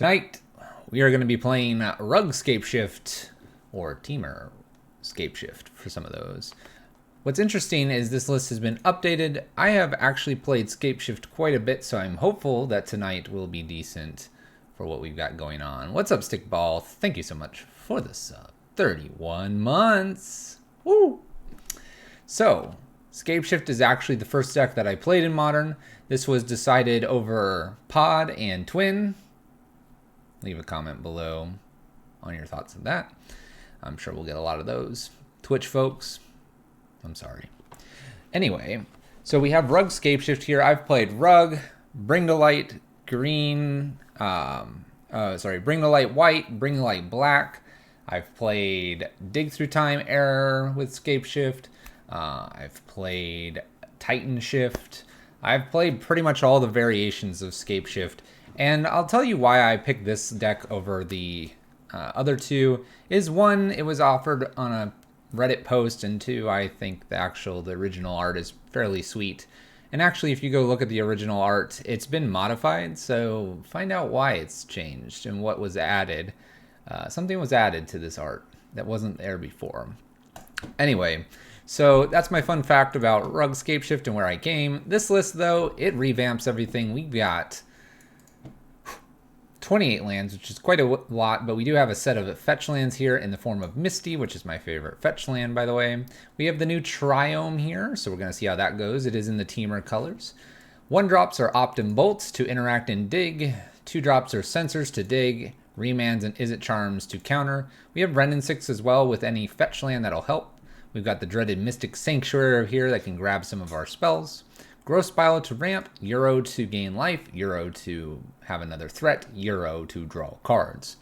Tonight, we are going to be playing Rug Scapeshift, or Temur Scapeshift for some of those. What's interesting is this list has been updated. I have actually played Scapeshift quite a bit, so I'm hopeful that tonight will be decent for what we've got going on. What's up, Stickball? Thank you so much for the sub. 31 months. Woo! So, Scapeshift is actually the first deck that I played in Modern. This was decided over Pod and Twin. Leave a comment below on your thoughts of that. I'm sure we'll get a lot of those. Twitch folks, I'm sorry. Anyway, so we have Rug Scapeshift here. I've played Rug, Bring to Light Green, Bring to Light White, Bring to Light Black. I've played Dig Through Time Error with Scapeshift. I've played Titan Shift. I've played pretty much all the variations of Scapeshift. And I'll tell you why I picked this deck over the other two. Is one, it was offered on a Reddit post, and two, I think the original art is fairly sweet. And actually, if you go look at the original art, it's been modified, so find out why it's changed and what was added. Something was added to this art that wasn't there before. Anyway, so that's my fun fact about Rug Scapeshift and where I came. This list, though, it revamps everything. We've got 28 lands, which is quite a lot, but we do have a set of fetch lands here in the form of Misty, which is my favorite fetch land, by the way. We have the new Triome here, so we're going to see how that goes. It is in the Temur colors. 1-drops are Opt and Bolts to interact and dig. 2-drops are Sensors to dig. Remands and Izzet Charms to counter. We have Wrenn 6 as well with any fetch land that'll help. We've got the dreaded Mystic Sanctuary here that can grab some of our spells. Growth Spiral to ramp, Euro to gain life, Euro to have another threat, Euro to draw cards.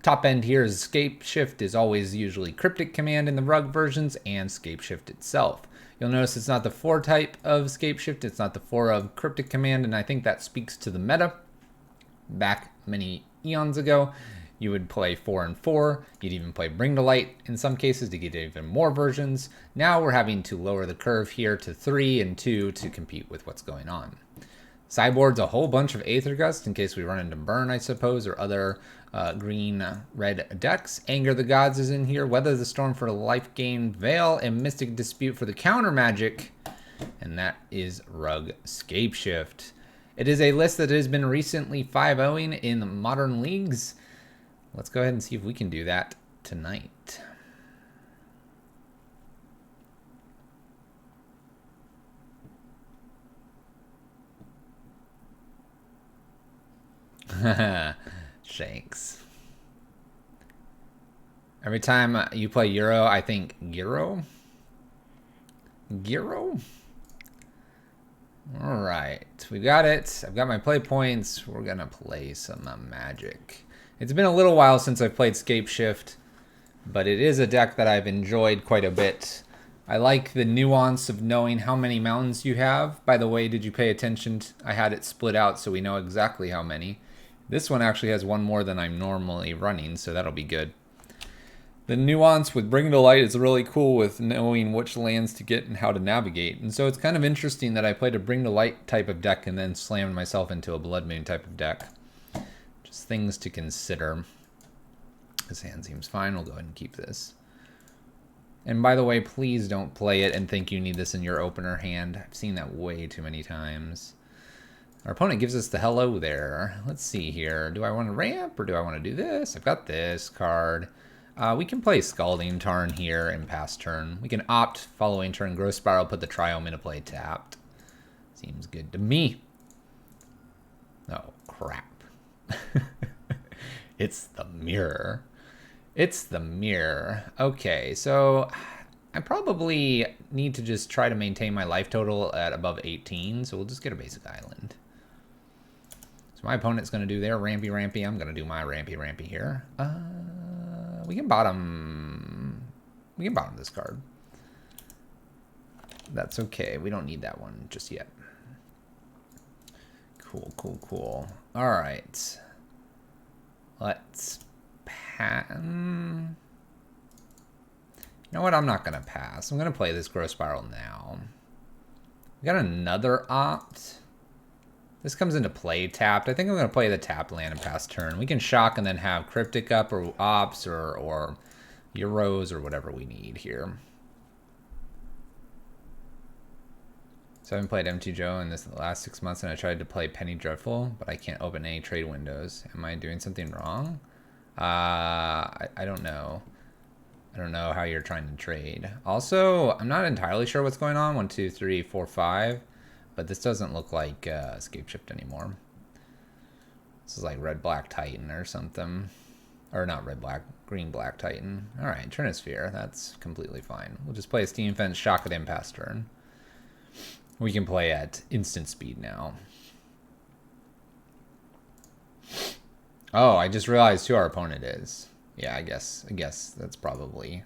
Top end here is Scapeshift is always usually Cryptic Command in the Rug versions and Scapeshift itself. You'll notice it's not the 4 type of Scapeshift, it's not the 4 of Cryptic Command, and I think that speaks to the meta. Back many eons ago, you would play 4 and 4. You'd even play Bring to Light in some cases to get even more versions. Now we're having to lower the curve here to 3 and 2 to compete with what's going on. Sideboard's a whole bunch of Aether Gust in case we run into Burn, I suppose, or other green-red decks. Anger the Gods is in here. Weather the Storm for life gain. Veil and Mystic Dispute for the counter magic. And that is Rug Scapeshift. It is a list that has been recently 5-0ing in the Modern Leagues. Let's go ahead and see if we can do that tonight. Shanks. Every time you play Euro, I think Gyro? Gyro? Alright, we got it. I've got my play points. We're going to play some Magic. It's been a little while since I've played Scapeshift, but it is a deck that I've enjoyed quite a bit. I like the nuance of knowing how many mountains you have. By the way, did you pay attention? I had it split out so we know exactly how many. This one actually has one more than I'm normally running, so that'll be good. The nuance with Bring to Light is really cool with knowing which lands to get and how to navigate. And so it's kind of interesting that I played a Bring to Light type of deck and then slammed myself into a Blood Moon type of deck. Just things to consider. This hand seems fine. We'll go ahead and keep this. And by the way, please don't play it and think you need this in your opener hand. I've seen that way too many times. Our opponent gives us the hello there. Let's see here. Do I want to ramp or do I want to do this? I've got this card. We can play Scalding Tarn here and pass turn. We can opt following turn, Growth Spiral, put the Triome into play tapped. Seems good to me. Oh, crap. It's the mirror. It's the mirror. Okay, so I probably need to just try to maintain my life total at above 18, so we'll just get a basic island. So my opponent's going to do their rampy. I'm going to do my rampy here. We can bottom this card. That's okay. We don't need that one just yet. Cool. All right. Let's pass. You know what? I'm not going to pass. I'm going to play this Growth Spiral now. We got another opt. This comes into play tapped. I think I'm going to play the tapped land and pass turn. We can shock and then have Cryptic up or Ops or Euros or whatever we need here. So I haven't played M2 Joe in the last 6 months, and I tried to play Penny Dreadful, but I can't open any trade windows. Am I doing something wrong? I don't know. I don't know how you're trying to trade. Also, I'm not entirely sure what's going on. 1, 2, 3, 4, 5. But this doesn't look like Scapeshift anymore. This is like red-black Titan or something. Or not red-black, green-black Titan. Alright, Trinisphere. That's completely fine. We'll just play a Steam Fence, shock it in past turn. We can play at instant speed now. Oh, I just realized who our opponent is. Yeah, I guess that's probably...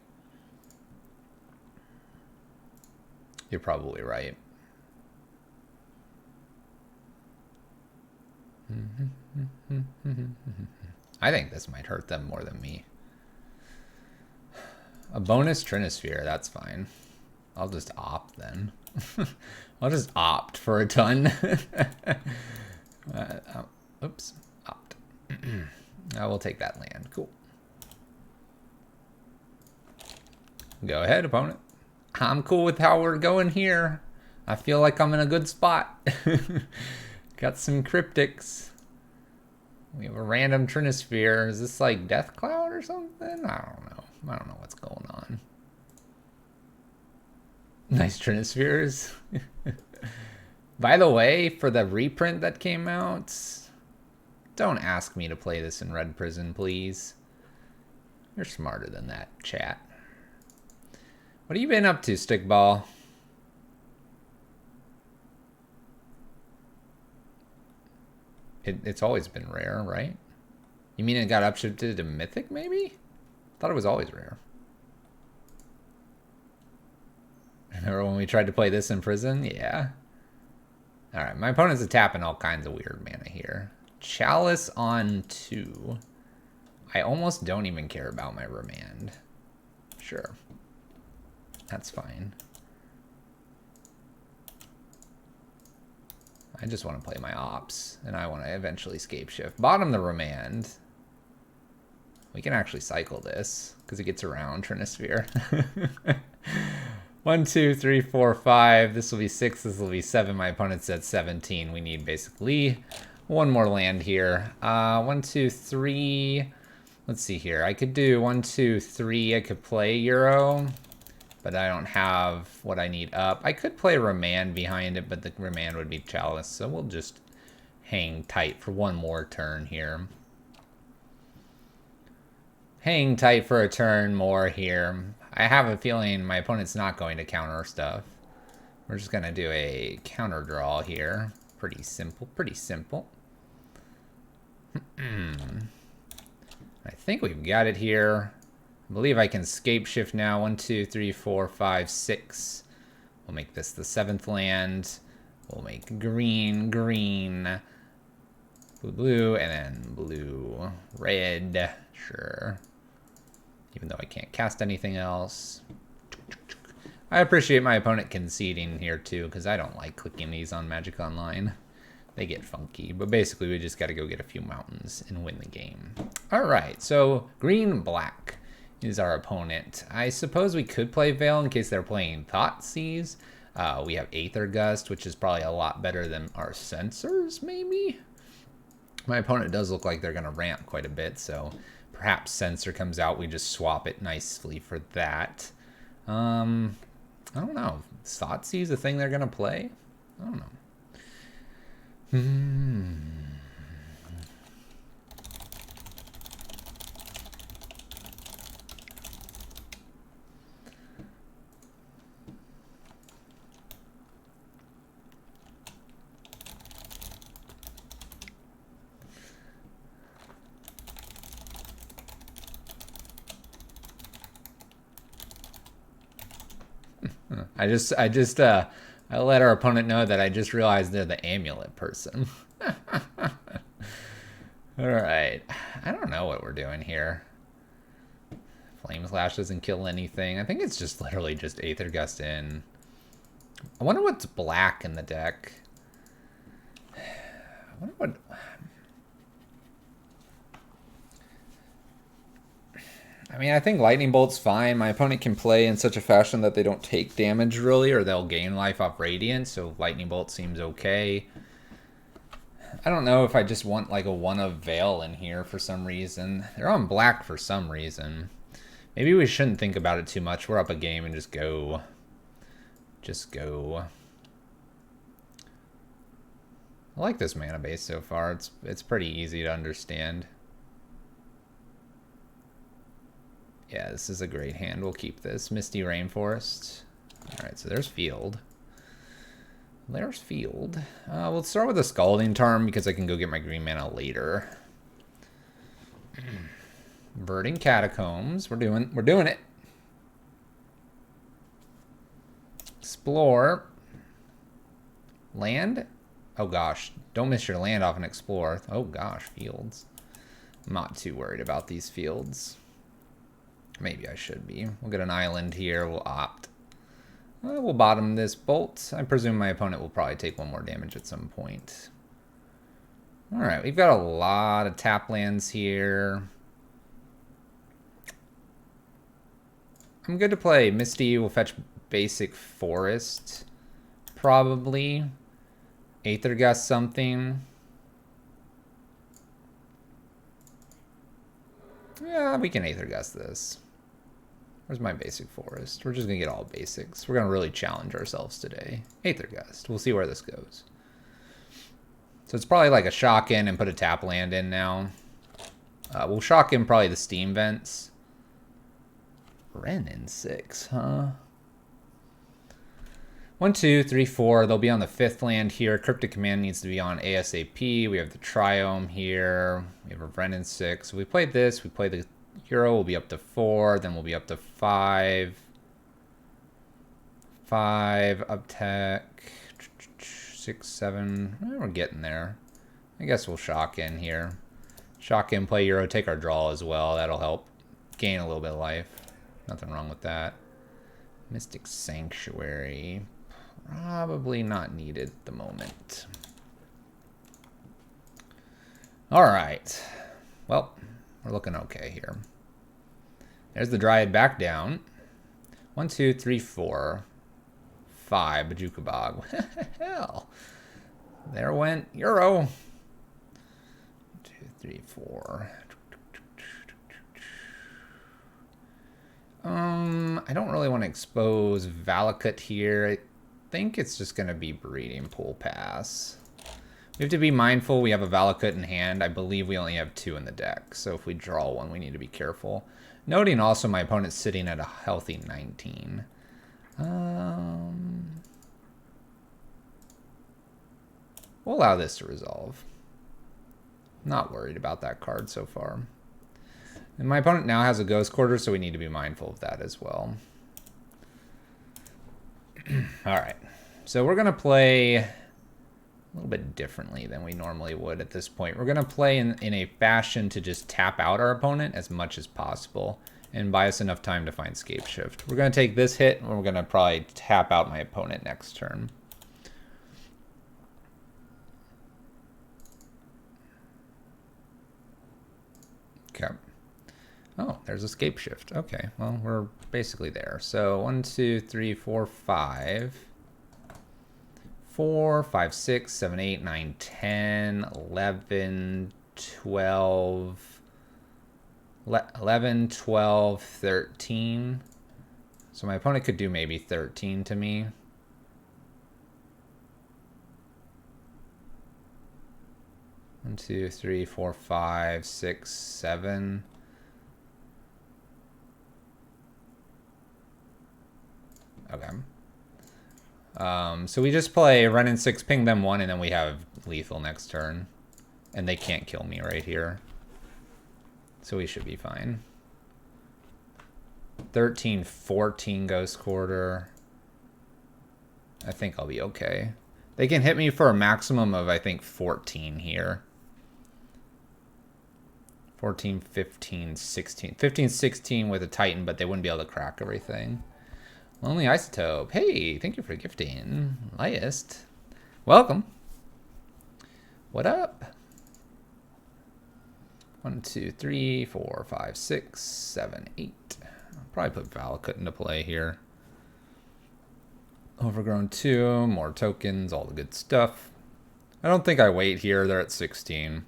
You're probably right. I think this might hurt them more than me. A bonus Trinisphere, that's fine. I'll just opt then. I'll just opt for a ton. Oops, opt. I will take that land. Cool. Go ahead, opponent. I'm cool with how we're going here. I feel like I'm in a good spot. Got some cryptics. We have a random Trinisphere. Is this like Death Cloud or something? I don't know. I don't know what's going on. Nice Trinispheres. By the way, for the reprint that came out, don't ask me to play this in Red Prison, please. You're smarter than that, chat. What have you been up to, Stickball? It's always been rare, right? You mean it got upshifted to Mythic, maybe? Thought it was always rare. Remember when we tried to play this in prison? Yeah. Alright, my opponent's tapping all kinds of weird mana here. Chalice on 2. I almost don't even care about my remand. Sure. That's fine. I just want to play my ops, and I want to eventually Scapeshift. Bottom the remand. We can actually cycle this, because it gets around Trinisphere. 1, 2, 3, 4, 5. This will be 6. This will be 7. My opponent's at 17. We need basically one more land here. 1, 2, 3. Let's see here. I could do 1, 2, 3. I could play Euro, but I don't have what I need up. I could play Remand behind it, but the Remand would be Chalice, so we'll just hang tight for one more turn here. Hang tight for a turn more here. I have a feeling my opponent's not going to counter stuff. We're just going to do a counter draw here. Pretty simple, pretty simple. I think we've got it here. I believe I can Scapeshift now. 1, 2, 3, 4, 5, 6. We'll make this the 7th land. We'll make green, green, blue, blue, and then blue, red. Sure. Even though I can't cast anything else. I appreciate my opponent conceding here too, because I don't like clicking these on Magic Online. They get funky, but basically we just got to go get a few mountains and win the game. All right, so green-black is our opponent. I suppose we could play Veil in case they're playing Thoughtseize. We have Aether Gust, which is probably a lot better than our Censors, maybe? My opponent does look like they're going to ramp quite a bit, so perhaps Censor comes out. We just swap it nicely for that. I don't know. Thoughtseize a thing they're going to play? I don't know. I let our opponent know that I just realized they're the amulet person. All right. I don't know what we're doing here. Flame Slash doesn't kill anything. I think it's just literally just Aether Gust in. I wonder what's black in the deck. wonder what... I mean, I think Lightning Bolt's fine. My opponent can play in such a fashion that they don't take damage, really, or they'll gain life off Radiant, so Lightning Bolt seems okay. I don't know if I just want, like, a 1 of Veil in here for some reason. They're on black for some reason. Maybe we shouldn't think about it too much. We're up a game and just go. Just go. I like this mana base so far. It's pretty easy to understand. Yeah, this is a great hand. We'll keep this. Misty Rainforest. Alright, so there's Field. There's Field. We'll start with a Scalding Tarn because I can go get my green mana later. Verdant Catacombs. We're doing it. Explore. Land. Oh gosh. Don't miss your land off and explore. Oh gosh, fields. I'm not too worried about these fields. Maybe I should be. We'll get an island here. We'll opt. We'll bottom this bolt. I presume my opponent will probably take 1 more damage at some point. Alright, we've got a lot of tap lands here. I'm good to play. Misty will fetch basic forest. Probably. Aether Gust something. Yeah, we can Aether Gust this. Where's my basic forest? We're just going to get all basics. We're going to really challenge ourselves today. Aether Gust. We'll see where this goes. So it's probably like a shock in and put a tap land in now. We'll shock in probably the Steam Vents. Wrenn in 6, huh? 1, 2, 3, 4. They'll be on the 5th land here. Cryptic Command needs to be on ASAP. We have the Triome here. We have a Wrenn in 6. So we played this. We play the Hero. We'll be up to 4. Then we'll be up to 5. 5. Up tech. 6, 7. We're getting there. I guess we'll shock in here. Shock in, play Euro, take our draw as well. That'll help gain a little bit of life. Nothing wrong with that. Mystic Sanctuary. Probably not needed at the moment. Alright. Well, we're looking okay here. There's the Dryad back down. 1, 2, 3, 4. 5. Bajuka Bog. Hell. There went Euro. 2, 3, 4. I don't really want to expose Valakut here. I think it's just going to be Breeding Pool Pass. We have to be mindful we have a Valakut in hand. I believe we only have 2 in the deck, so if we draw 1, we need to be careful. Noting also my opponent's sitting at a healthy 19. We'll allow this to resolve. Not worried about that card so far. And my opponent now has a Ghost Quarter, so we need to be mindful of that as well. Alright, so we're going to play a little bit differently than we normally would at this point. We're going to play in a fashion to just tap out our opponent as much as possible and buy us enough time to find Scapeshift. We're going to take this hit, and we're going to probably tap out my opponent next turn. Okay. Oh, there's a Scapeshift. Okay, well, we're basically there. So 1, 2, 3, 4, 5. 4, 5, 6, 7, 8, 9, 10, 11, 12, 11, 12, 13. So my opponent could do maybe 13 to me. One, 2, 3, 4, 5, 6, 7. Okay. So we just play Wrenn in 6, ping them 1, and then we have lethal next turn. And they can't kill me right here. So we should be fine. 13, 14 Ghost Quarter. I think I'll be okay. They can hit me for a maximum of, I think, 14 here. 14, 15, 16. 15, 16 with a Titan, but they wouldn't be able to crack everything. Lonely Isotope. Hey, thank you for gifting. Liest. Welcome. What up? 1, 2, 3, 4, 5, 6, 7, 8. I'll probably put Valakut into play here. Overgrown 2, more tokens, all the good stuff. I don't think I wait here. They're at 16.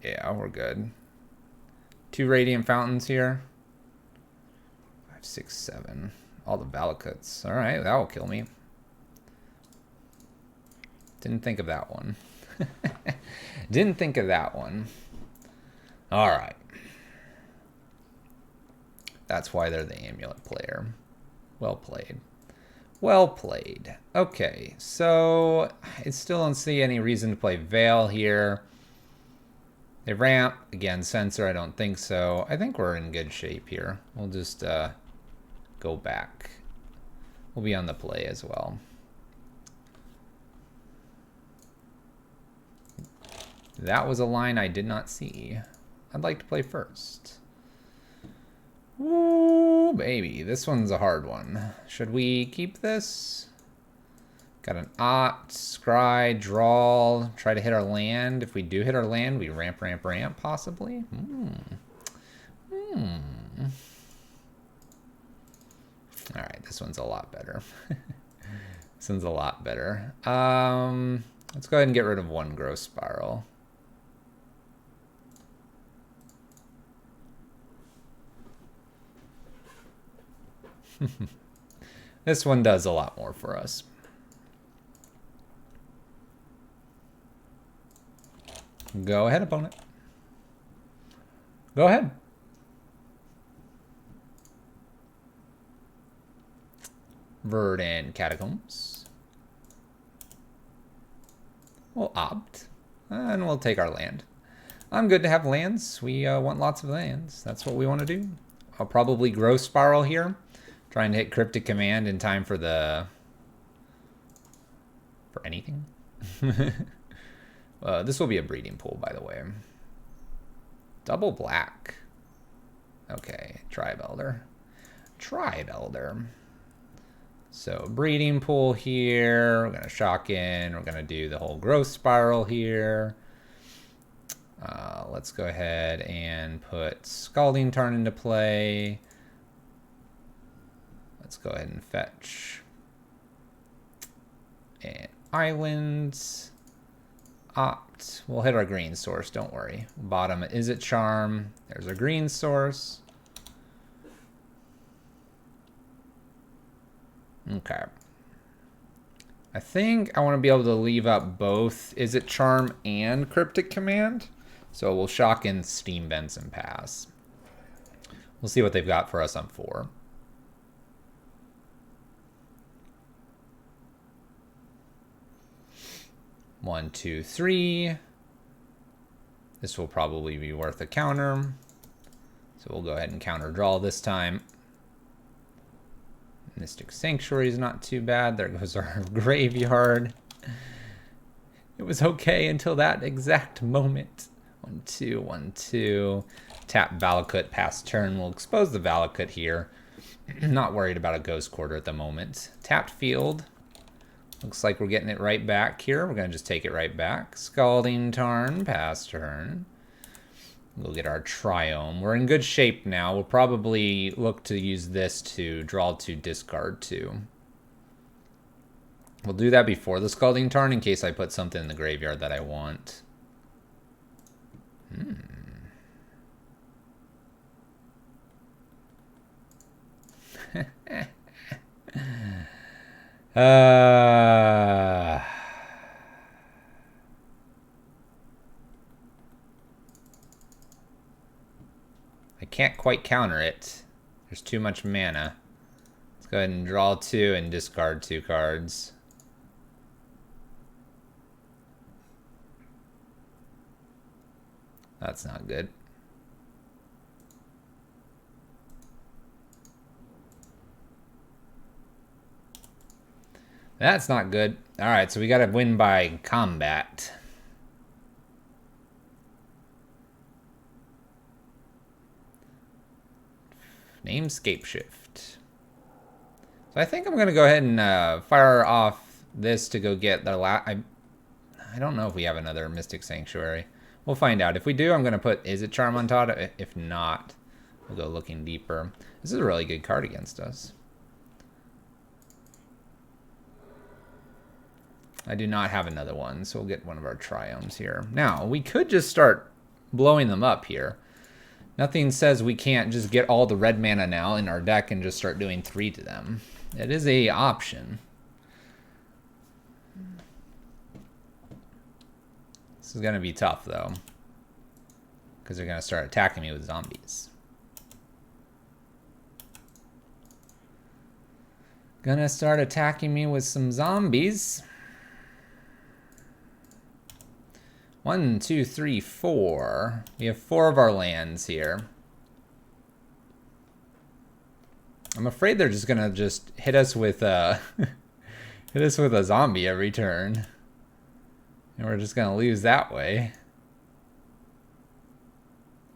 Yeah, we're good. 2 Radiant Fountains here. 5, 6, 7. All the Valakuts. All right, that will kill me. Didn't think of that one. Didn't think of that one. All right. That's why they're the amulet player. Well played. Well played. Okay, so I still don't see any reason to play Veil here. They ramp. Again, Censor, I don't think so. I think we're in good shape here. We'll just go back. We'll be on the play as well. That was a line I did not see. I'd like to play first. Ooh, baby. This one's a hard one. Should we keep this? Got an Ot, Scry, Draw. Try to hit our land. If we do hit our land, we ramp, ramp, ramp, possibly. Alright, this one's a lot better. This one's a lot better. Let's go ahead and get rid of 1 Growth Spiral. This one does a lot more for us. Go ahead, opponent. Go ahead. Verdant Catacombs. We'll opt. And we'll take our land. I'm good to have lands. We want lots of lands. That's what we want to do. I'll probably Growth Spiral here. Trying to hit Cryptic Command in time for the... for anything. This will be a breeding pool, by the way. Double black. Okay, Tribe Elder. Tribe Elder. So, breeding pool here. We're going to shock in. We're going to do the whole Growth Spiral here. Let's go ahead and put Scalding Tarn into play. Let's go ahead and fetch. And Islands. Opt. We'll hit our green source, don't worry. Bottom, is it Charm? There's our green source. Okay. I think I want to be able to leave up both Is It Charm and Cryptic Command. So we'll shock in Steam Vents and pass. We'll see what they've got for us on 4. One, 2, 3. This will probably be worth a counter. So we'll go ahead and counter draw this time. Mystic Sanctuary is not too bad. There goes our graveyard. It was okay until that exact moment. 1, 2, 1, 2. Tap Valakut past turn. We'll expose the Valakut here. Not worried about a Ghost Quarter at the moment. Tapped field. Looks like we're getting it right back here. We're going to just take it right back. Scalding Tarn past turn. We'll get our Triome. We're in good shape now. We'll probably look to use this to draw 2, discard 2. We'll do that before the Scalding Tarn in case I put something in the graveyard that I want. I can't quite counter it. There's too much mana. Let's go ahead and draw 2 and discard 2 cards. That's not good. That's not good. All right, so we got to win by combat. Name Scapeshift. So I think I'm going to go ahead and fire off this to go get the I don't know if we have another Mystic Sanctuary. We'll find out. If we do, I'm going to put Izzet Charm on top. If not, we'll go looking deeper. This is a really good card against us. I do not have another one, so we'll get one of our Triomes here. Now, we could just start blowing them up here. Nothing says we can't just get all the red mana now in our deck and just start doing 3 to them. It is a option. This is going to be tough, though, because they're going to start attacking me with zombies. Gonna start attacking me with some zombies. 1, 2, 3, 4. We have 4 of our lands here. I'm afraid they're just gonna hit us with a hit us with a zombie every turn, and we're just gonna lose that way.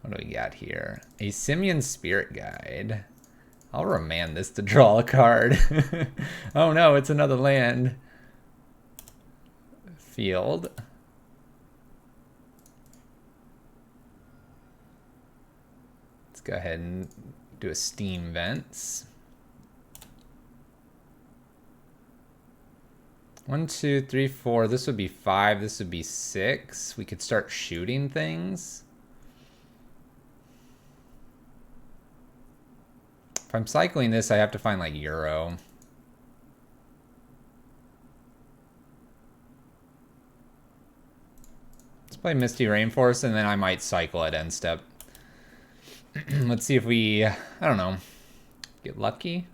What do we got here? A Simian Spirit Guide. I'll remand this to draw a card. Oh no, it's another land. Field. Let's go ahead and do a Steam Vents. 1, 2, 3, 4. This would be 5. This would be 6. We could start shooting things. If I'm cycling this, I have to find like Euro. Let's play Misty Rainforest, and then I might cycle at end step. Let's see if we, I don't know, get lucky.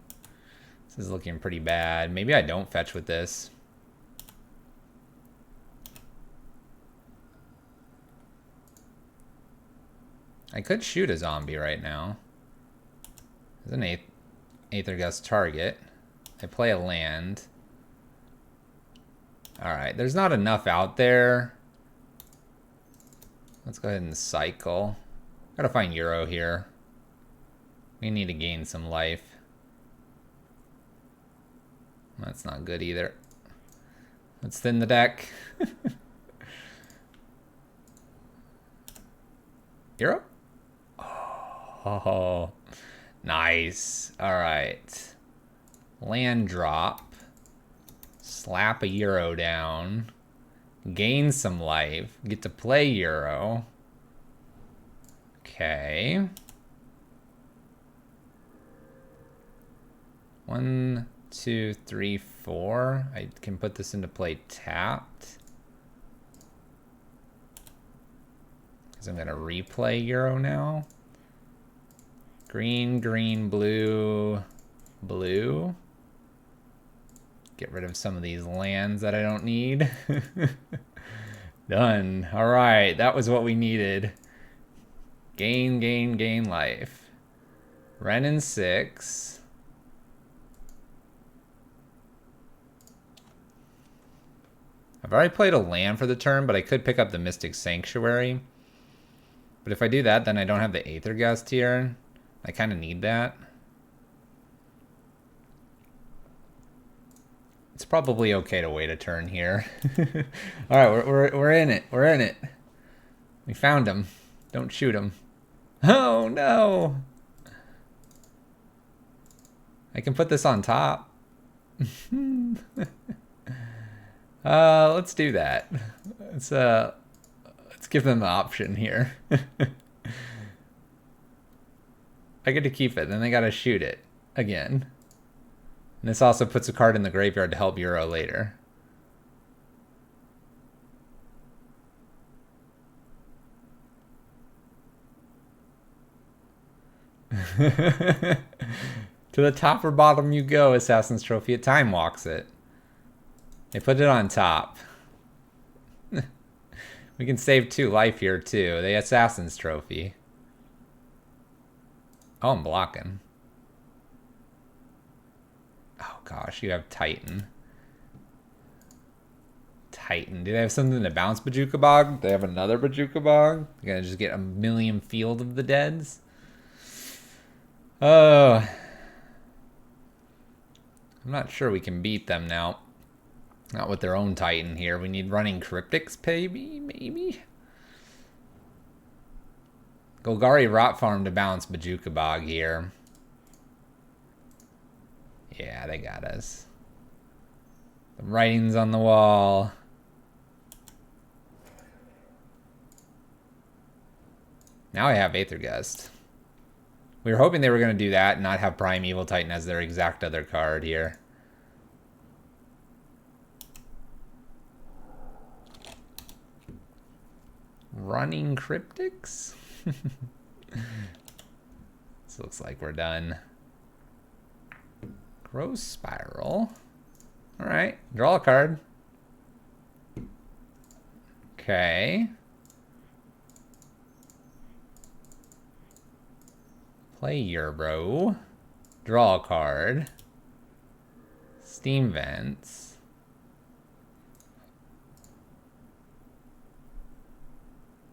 This is looking pretty bad. Maybe I don't fetch with this. I could shoot a zombie right now. There's an Aether Gust target. I play a land. Alright, there's not enough out there. Let's go ahead and cycle. Gotta find Euro here. We need to gain some life. That's not good either. Let's thin the deck. Euro? Oh, nice. All right. Land drop. Slap a Euro down. Gain some life. Get to play Euro. Okay. 1, 2, 3, 4. I can put this into play tapped. Because I'm going to replay Euro now. Green, green, blue, blue. Get rid of some of these lands that I don't need. Done. All right, that was what we needed. Gain, gain, gain life. Renin 6. I've already played a land for the turn, but I could pick up the Mystic Sanctuary. But if I do that, then I don't have the Aether Gust here. I kind of need that. It's probably okay to wait a turn here. All right, we're in it. We're in it. We found him. Don't shoot him. Oh no! I can put this on top. Let's do that. Let's give them the option here. I get to keep it, then they gotta shoot it again. And this also puts a card in the graveyard to help Euro later. To the top or bottom you go, Assassin's Trophy. It time walks it. They put it on top. We can save 2 life here too. The Assassin's Trophy. Oh, I'm blocking. Oh gosh, you have Titan. Titan. Do they have something to bounce Bojuka Bog? They have another Bojuka Bog? You're gonna just get a million Field of the Deads? Oh. I'm not sure we can beat them now. Not with their own Titan here. We need running Cryptics, maybe? Golgari Rot Farm to balance Bajuka Bog here. Yeah, they got us. The writing's on the wall. Now I have Aether Gust. We were hoping they were going to do that and not have Primeval Titan as their exact other card here. Running Cryptics? This looks like we're done. Growth Spiral. Alright, draw a card. Okay. Play Euro. Draw a card. Steam Vents.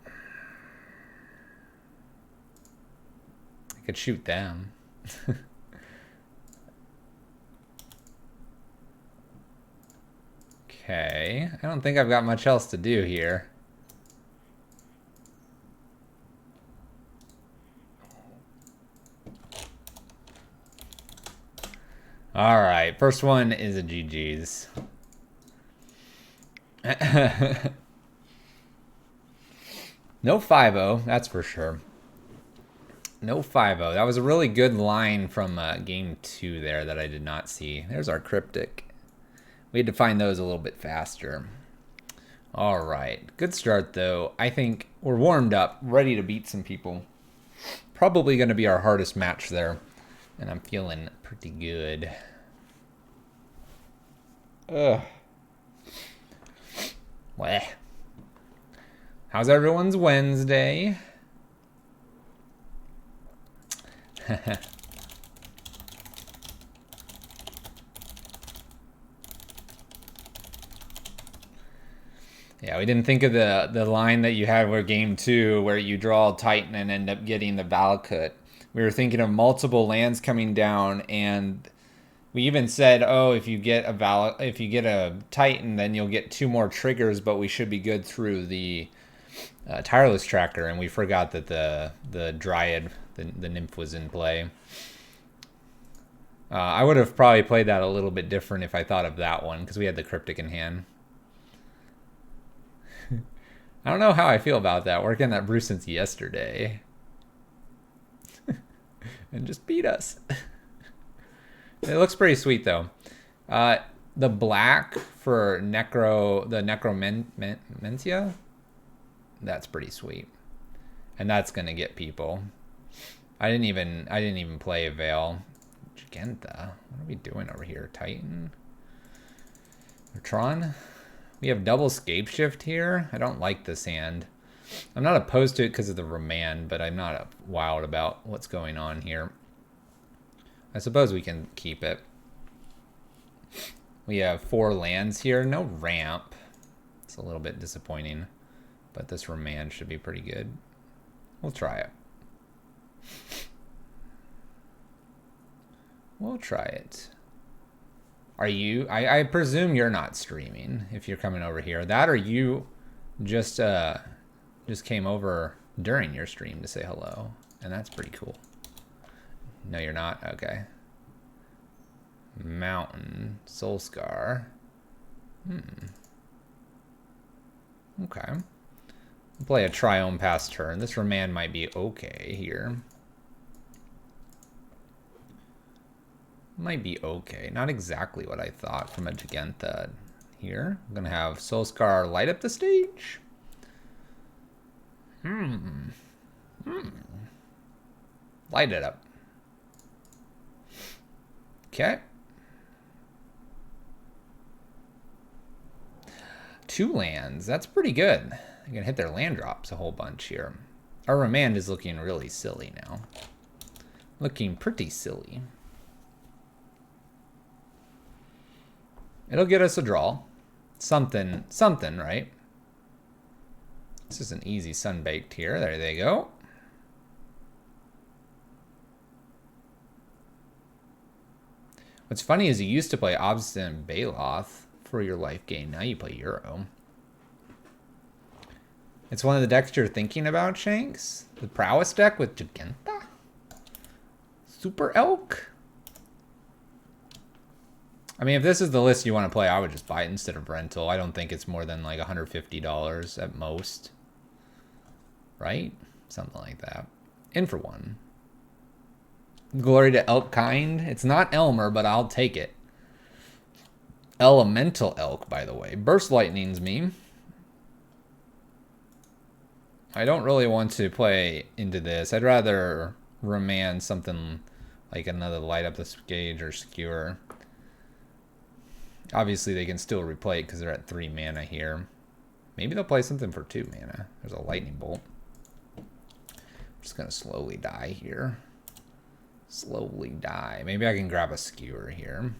I could shoot them. Okay, I don't think I've got much else to do here. All right, first one is a GG's. No 5-0, that's for sure. No 5-0. That was a really good line from game 2 there that I did not see. There's our Cryptic. We had to find those a little bit faster. All right, good start though. I think we're warmed up, ready to beat some people. Probably going to be our hardest match there, and I'm feeling pretty good. Ugh. Weh. How's everyone's Wednesday? Yeah, we didn't think of the line that you had where game 2, where you draw a Titan and end up getting the Valakut. We were thinking of multiple lands coming down, and we even said, oh, if you get a Titan, then you'll get 2 more triggers, but we should be good through the Tireless Tracker, and we forgot that the Dryad, the Nymph, was in play. I would have probably played that a little bit different if I thought of that one, because we had the Cryptic in hand. I don't know how I feel about that. Working that Brew since yesterday. And just beat us. It looks pretty sweet, though. The black for the Necromencia, that's pretty sweet. And that's going to get people. I didn't even play a Veil. Giganta. What are we doing over here? Titan? Tron? We have double Scapeshift here. I don't like this hand. I'm not opposed to it because of the Remand, but I'm not wild about what's going on here. I suppose we can keep it. We have 4 lands here. No ramp. It's a little bit disappointing, but this Remand should be pretty good. We'll try it. We'll try it. Are you? I presume you're not streaming if you're coming over here. That, or you just came over during your stream to say hello, and that's pretty cool. No, you're not? Okay. Mountain. Soul Scar. Okay. We'll play a Triome pass turn. This Remand might be okay here. Might be okay. Not exactly what I thought from a Giganta here. I'm going to have Soul Scar light up the stage. Light it up. Okay. 2 lands. That's pretty good. They're going to hit their land drops a whole bunch here. Our Remand is looking really silly now. Looking pretty silly. It'll get us a draw. Something, right? This is an easy Sunbaked here. There they go. What's funny is he used to play Obstinate Baloth for your life gain. Now you play Euro. It's one of the decks you're thinking about, Shanks? The Prowess deck with Giganta? Super Elk? I mean, if this is the list you want to play, I would just buy it instead of rental. I don't think it's more than like $150 at most. Right? Something like that. In for one. Glory to Elkkind. It's not Elmer, but I'll take it. Elemental Elk, by the way. Burst Lightning's me. I don't really want to play into this. I'd rather remand something like another Light Up the Gauge or Skewer. Obviously, they can still replay it because they're at 3 mana here. Maybe they'll play something for 2 mana. There's a Lightning Bolt. I'm just going to slowly die here. Slowly die. Maybe I can grab a Skewer here.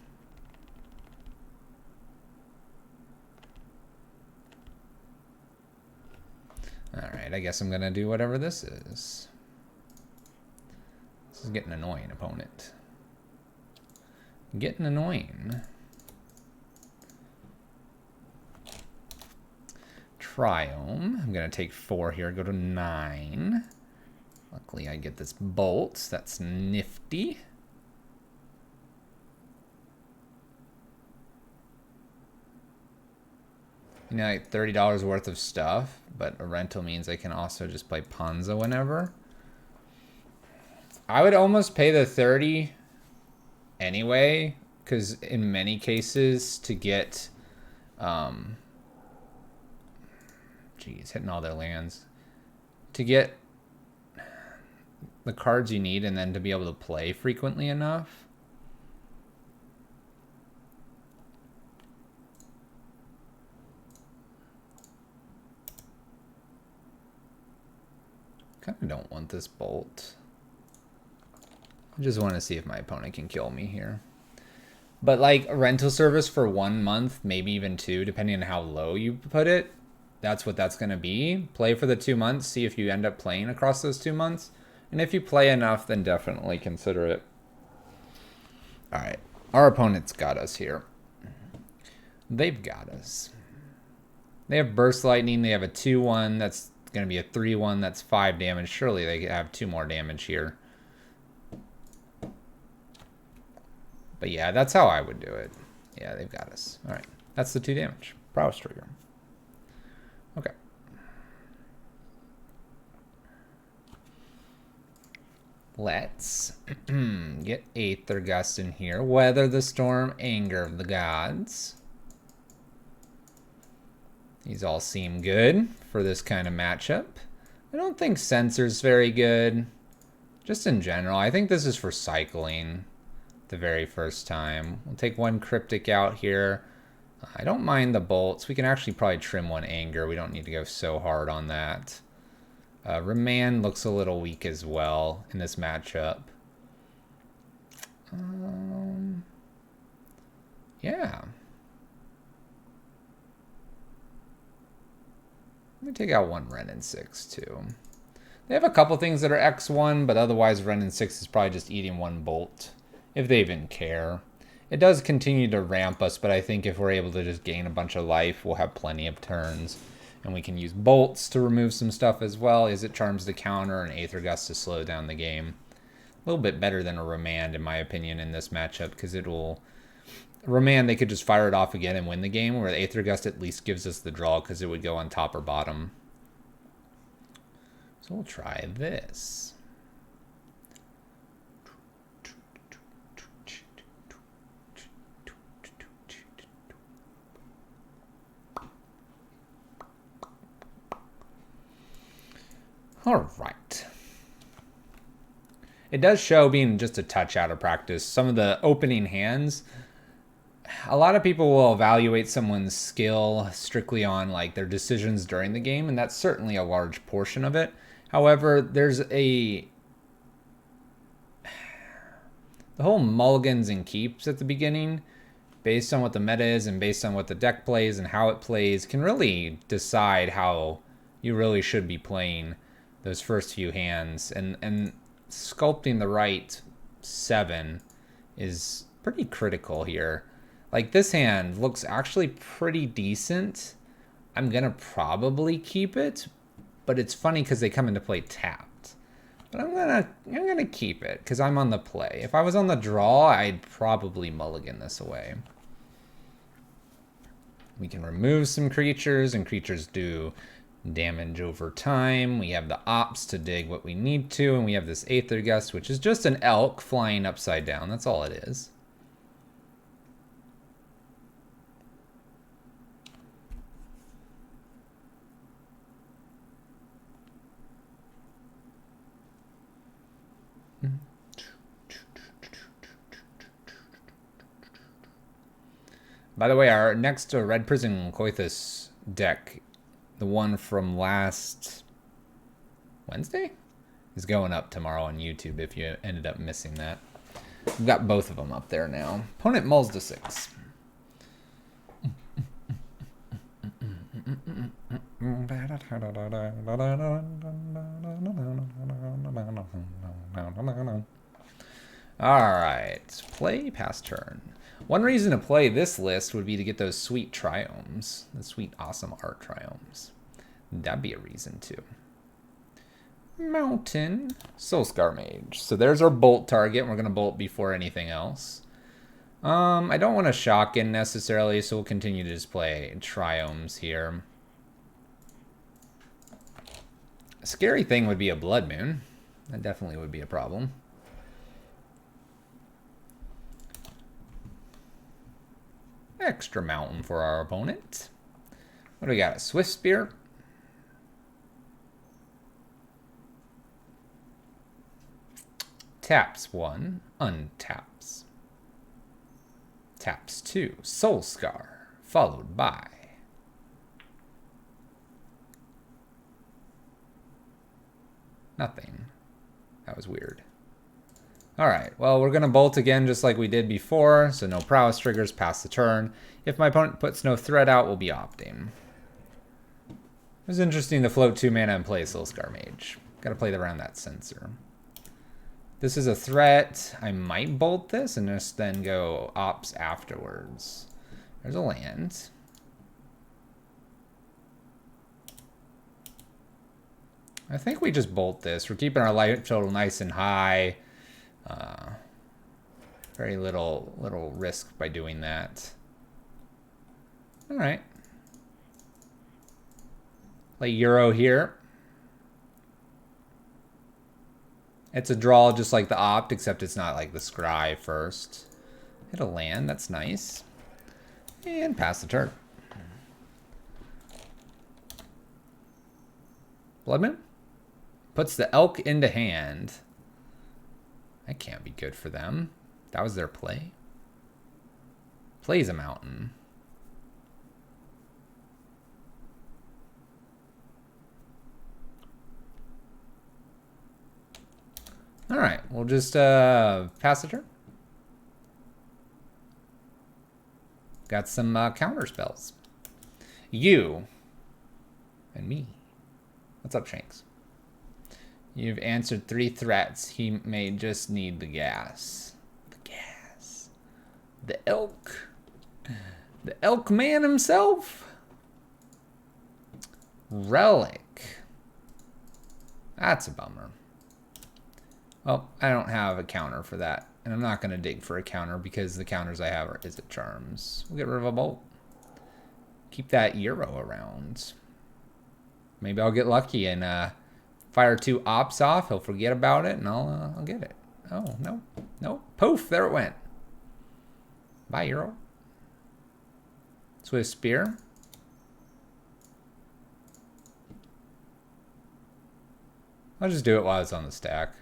Alright, I guess I'm going to do whatever this is. This is getting annoying, opponent. Getting annoying. Triome. I'm going to take 4 here, go to 9. Luckily, I get this bolt. That's nifty. You know, like $30 worth of stuff, but a rental means I can also just play Ponza whenever. I would almost pay the 30 anyway, because in many cases to get, geez, hitting all their lands. To get the cards you need and then to be able to play frequently enough. Kind of don't want this bolt. I just want to see if my opponent can kill me here. But like a rental service for 1 month, maybe even 2, depending on how low you put it, that's what that's going to be. Play for the 2 months, see if you end up playing across those 2 months. And if you play enough, then definitely consider it. All right, our opponent's got us here. They've got us. They have Burst Lightning. They have a 2/1. That's going to be a 3/1. That's 5 damage. Surely they have 2 more damage here. But yeah, that's how I would do it. Yeah, they've got us. All right, that's the 2 damage. Prowess trigger. Okay. Let's get Aether Gust in here. Weather the Storm, Anger of the Gods. These all seem good for this kind of matchup. I don't think Censor's very good. Just in general, I think this is for cycling the very first time. We'll take 1 Cryptic out here. I don't mind the bolts. We can actually probably trim 1 Anger. We don't need to go so hard on that. Remand looks a little weak as well in this matchup. Yeah. Let me take out 1 Ren and 6 too. They have a couple things that are X1, but otherwise Ren and 6 is probably just eating 1 bolt, if they even care. It does continue to ramp us, but I think if we're able to just gain a bunch of life, we'll have plenty of turns. And we can use bolts to remove some stuff as well. Is it Charms to counter and Aether Gust to slow down the game? A little bit better than a Remand, in my opinion, in this matchup, because it will... Remand, they could just fire it off again and win the game, where the Aether Gust at least gives us the draw, because it would go on top or bottom. So we'll try this. All right. It does show being just a touch out of practice. Some of the opening hands, a lot of people will evaluate someone's skill strictly on like their decisions during the game, and that's certainly a large portion of it. However, there's the whole mulligans and keeps at the beginning, based on what the meta is and based on what the deck plays and how it plays, can really decide how you really should be playing those first few hands, and sculpting the right 7 is pretty critical here. Like, this hand looks actually pretty decent. I'm going to probably keep it, but it's funny because they come into play tapped. But I'm gonna keep it because I'm on the play. If I was on the draw, I'd probably mulligan this away. We can remove some creatures, and creatures do damage over time. We have the ops to dig what we need to, and we have this Aether Gust, which is just an elk flying upside down. That's all it is. By the way, our next Red Prison Coithus deck, the one from last Wednesday, is going up tomorrow on YouTube if you ended up missing that. We've got both of them up there now. Opponent mulls to 6. Alright, play, pass turn. One reason to play this list would be to get those sweet triomes. The sweet, awesome art triomes. That'd be a reason too. Mountain, Soulscar Mage. So there's our bolt target. We're going to bolt before anything else. I don't want to shock in necessarily, so we'll continue to just play triomes here. A scary thing would be a Blood Moon. That definitely would be a problem. Extra mountain for our opponent. What do we got? A Swift Spear. Taps 1, untaps. Taps 2, Soulscar, followed by nothing. That was weird. Alright, well, we're going to bolt again just like we did before, so no prowess triggers past the turn. If my opponent puts no threat out, we'll be opting. It was interesting to float 2 mana and play Soulscar Mage. Got to play around that sensor. This is a threat. I might bolt this and just then go ops afterwards. There's a land. I think we just bolt this. We're keeping our life total nice and high. Very little risk by doing that. All right. Play Euro here. It's a draw just like the opt, except it's not like the scry first. Hit a land, that's nice. And pass the turn. Blood Moon puts the elk into hand. That can't be good for them. That was their play. Plays a mountain. All right, we'll just pass the turn. Got some counter spells. You and me. What's up, Shanks? You've answered 3 threats. He may just need the gas. The gas. The elk. The elk man himself. Relic. That's a bummer. Well, I don't have a counter for that. And I'm not going to dig for a counter because the counters I have are Izzet Charms. We'll get rid of a bolt. Keep that Euro around. Maybe I'll get lucky and fire 2 ops off. He'll forget about it and I'll get it. Oh, no. No. Poof. There it went. Bye, Euro. Swift Spear. I'll just do it while it's on the stack.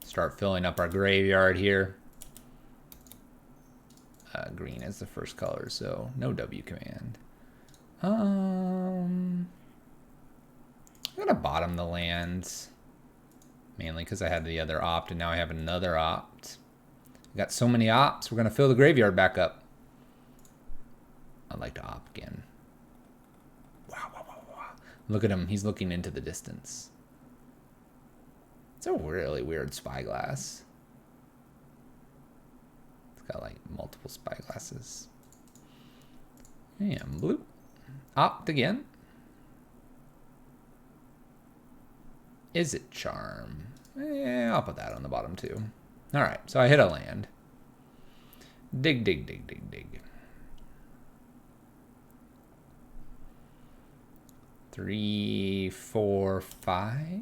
Start filling up our graveyard here. Green is the first color, so no W command. I'm gonna bottom the lands. Mainly because I had the other opt, and now I have another opt. I got so many opts, we're gonna fill the graveyard back up. I'd like to opt again. Wow, wow, wow, wow. Look at him, he's looking into the distance. It's a really weird spyglass. It's got like multiple spyglasses. And blue. Opt again. Is it charm? I'll put that on the bottom too. All right, so I hit a land. Dig, dig, dig, dig, dig. 3, 4, 5.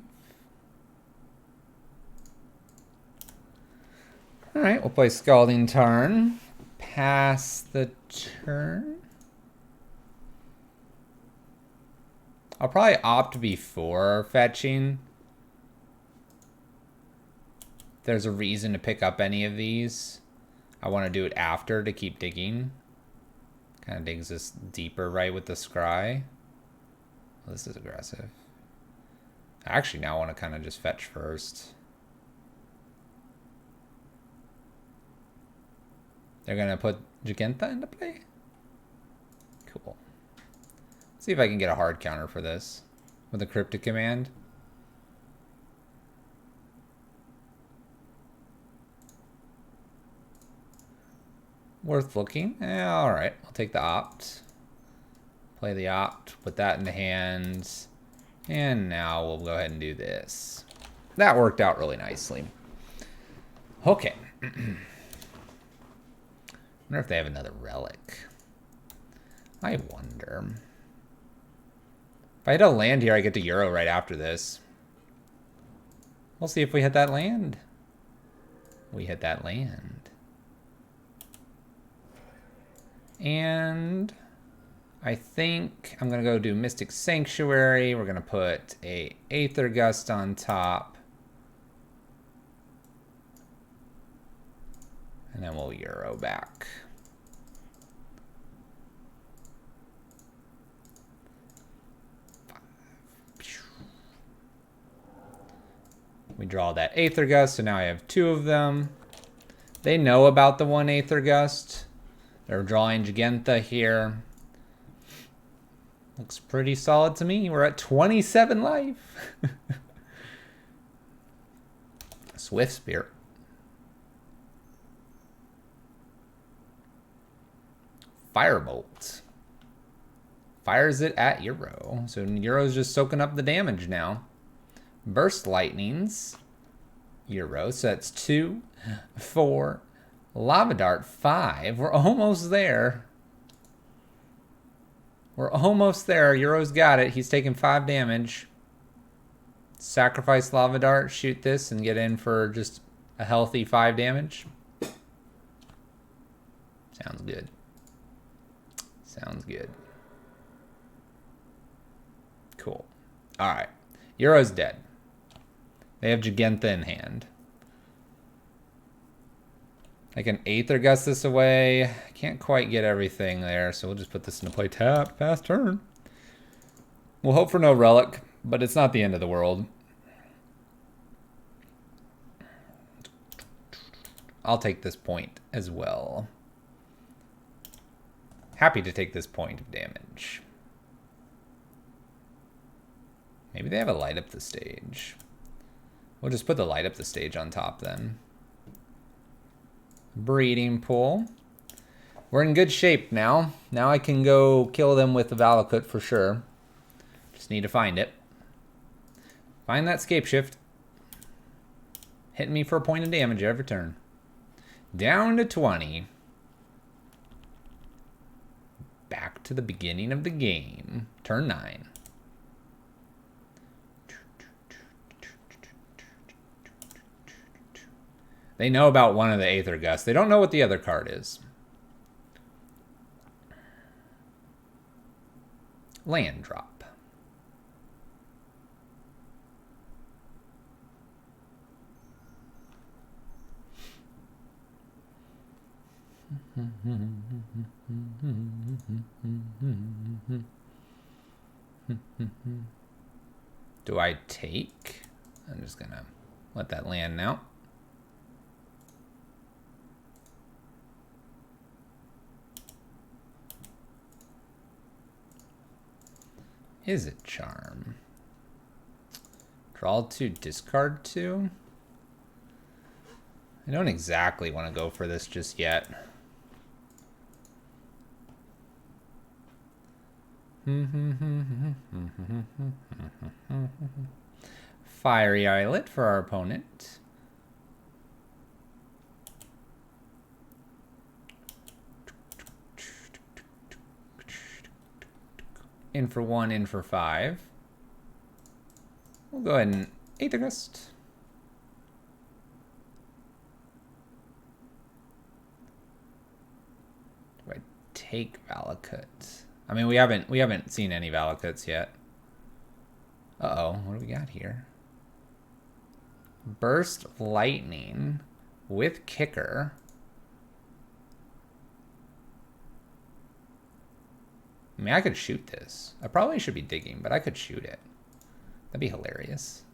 All right, we'll play Scalding Tarn. Pass the turn. I'll probably opt before fetching. If there's a reason to pick up any of these, I want to do it after to keep digging. Kind of digs us deeper right with the scry. Well, this is aggressive. I actually now want to kind of just fetch first. They're going to put Jugentha into play? Cool. Let's see if I can get a hard counter for this with a cryptic command. Worth looking. All right, I'll take the opt. Play the opt, put that in the hands. And now we'll go ahead and do this. That worked out really nicely. Okay. I wonder if they have another relic. I wonder. If I hit a land here, I get to Euro right after this. We'll see if we hit that land. We hit that land. And I think I'm going to go do Mystic Sanctuary. We're going to put a Aether Gust on top. And then we'll Euro back. We draw that Aether Gust, so now I have 2 of them. They know about the 1 Aether Gust. They're drawing Jugentha here. Looks pretty solid to me. We're at 27 life. Swift Spear. Firebolt. Fires it at Euro. So Euro's just soaking up the damage now. Burst Lightnings. Euro. So that's 2, 4. Lava Dart, 5. We're almost there. We're almost there. Euro's got it. He's taking 5 damage. Sacrifice Lava Dart, shoot this, and get in for just a healthy 5 damage. Sounds good. Sounds good. Cool. All right. Euro's dead. They have Jugentha in hand. I can Aether Gust this away. I can't quite get everything there, so we'll just put this into play. Tap, fast turn. We'll hope for no relic, but it's not the end of the world. I'll take this point as well. Happy to take this point of damage. Maybe they have a light up the stage. We'll just put the light up the stage on top then. Breeding Pool. We're in good shape now. Now I can go kill them with the Valakut for sure. Just need to find it. Find that Scapeshift. Hitting me for a point of damage every turn. Down to 20. Back to the beginning of the game. Turn 9. They know about one of the Aether Gusts. They don't know what the other card is. Land drop. Do I take? I'm just gonna let that land now. Is it charm? Draw 2, discard 2. I don't exactly want to go for this just yet. Fiery Islet for our opponent. In for 1, in for 5. We'll go ahead and Aether Gust. Do I take Valakut? I mean, we haven't seen any Valakuts yet. Uh-oh, what do we got here? Burst Lightning with Kicker. I mean, I could shoot this. I probably should be digging, but I could shoot it. That'd be hilarious.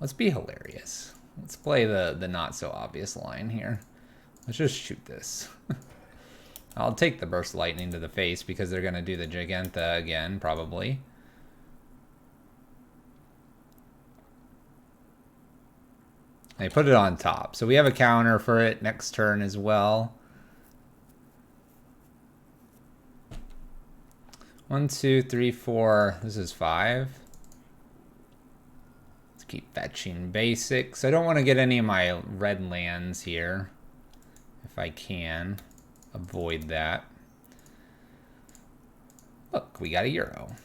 Let's be hilarious. Let's play the not so obvious line here. Let's just shoot this. I'll take the Burst Lightning to the face because they're going to do the Giganta again, probably. They put it on top. So we have a counter for it next turn as well. 1, 2, 3, 4. This is 5. Let's keep fetching basics. I don't want to get any of my red lands here. If I can avoid that. Look, we got a Euro.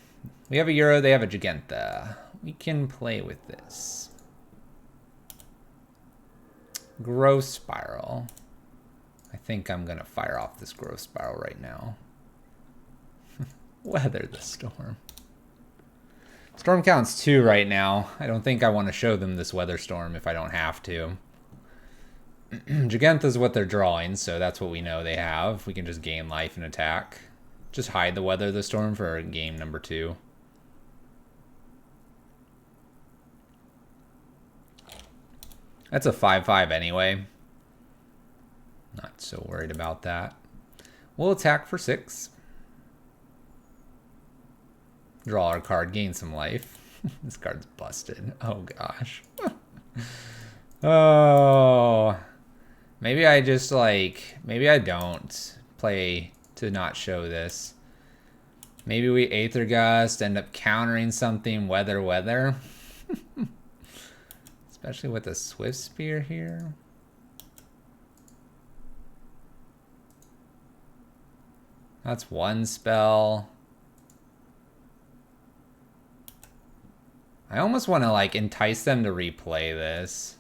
We have a Euro, they have a Giganta. We can play with this. Growth Spiral. I think I'm going to fire off this Growth Spiral right now. Weather the Storm. Storm counts 2 right now. I don't think I want to show them this Weather Storm if I don't have to. Giganta is what they're drawing, so that's what we know they have. We can just gain life and attack. Just hide the Weather the Storm for game number 2. That's a 5/5 anyway. Not so worried about that. We'll attack for 6. Draw our card, gain some life. This card's busted. Oh gosh. Oh. Maybe I just maybe I don't play to not show this. Maybe we Aether Gust, end up countering something, weather. Especially with the Swift Spear here. That's one spell. I almost want to entice them to replay this.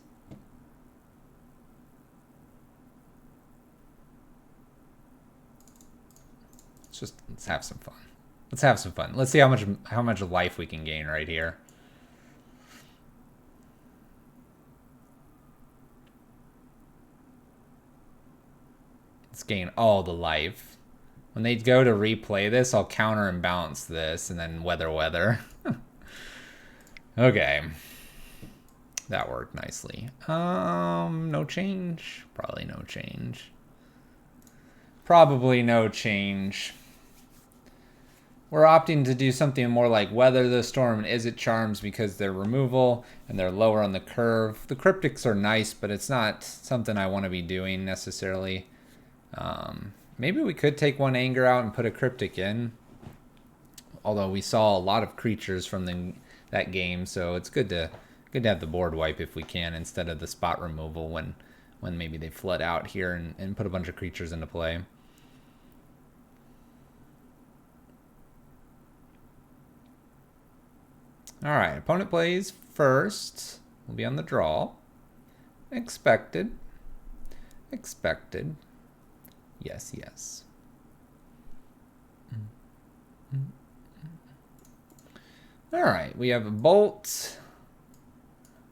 Let's have some fun. Let's have some fun. Let's see how much life we can gain right here. Let's gain all the life. When they go to replay this, I'll counter and bounce this, and then weather. Okay. That worked nicely. No change? Probably no change. Probably no change. We're opting to do something more like Weather the Storm and Is It Charms because they're removal and they're lower on the curve. The Cryptics are nice, but it's not something I want to be doing necessarily. Maybe we could take one Anger out and put a Cryptic in. Although we saw a lot of creatures from that game, so it's good to have the board wipe if we can instead of the spot removal when maybe they flood out here and put a bunch of creatures into play. Alright, opponent plays first. We'll be on the draw. Expected. Yes. Alright, we have a Bolt.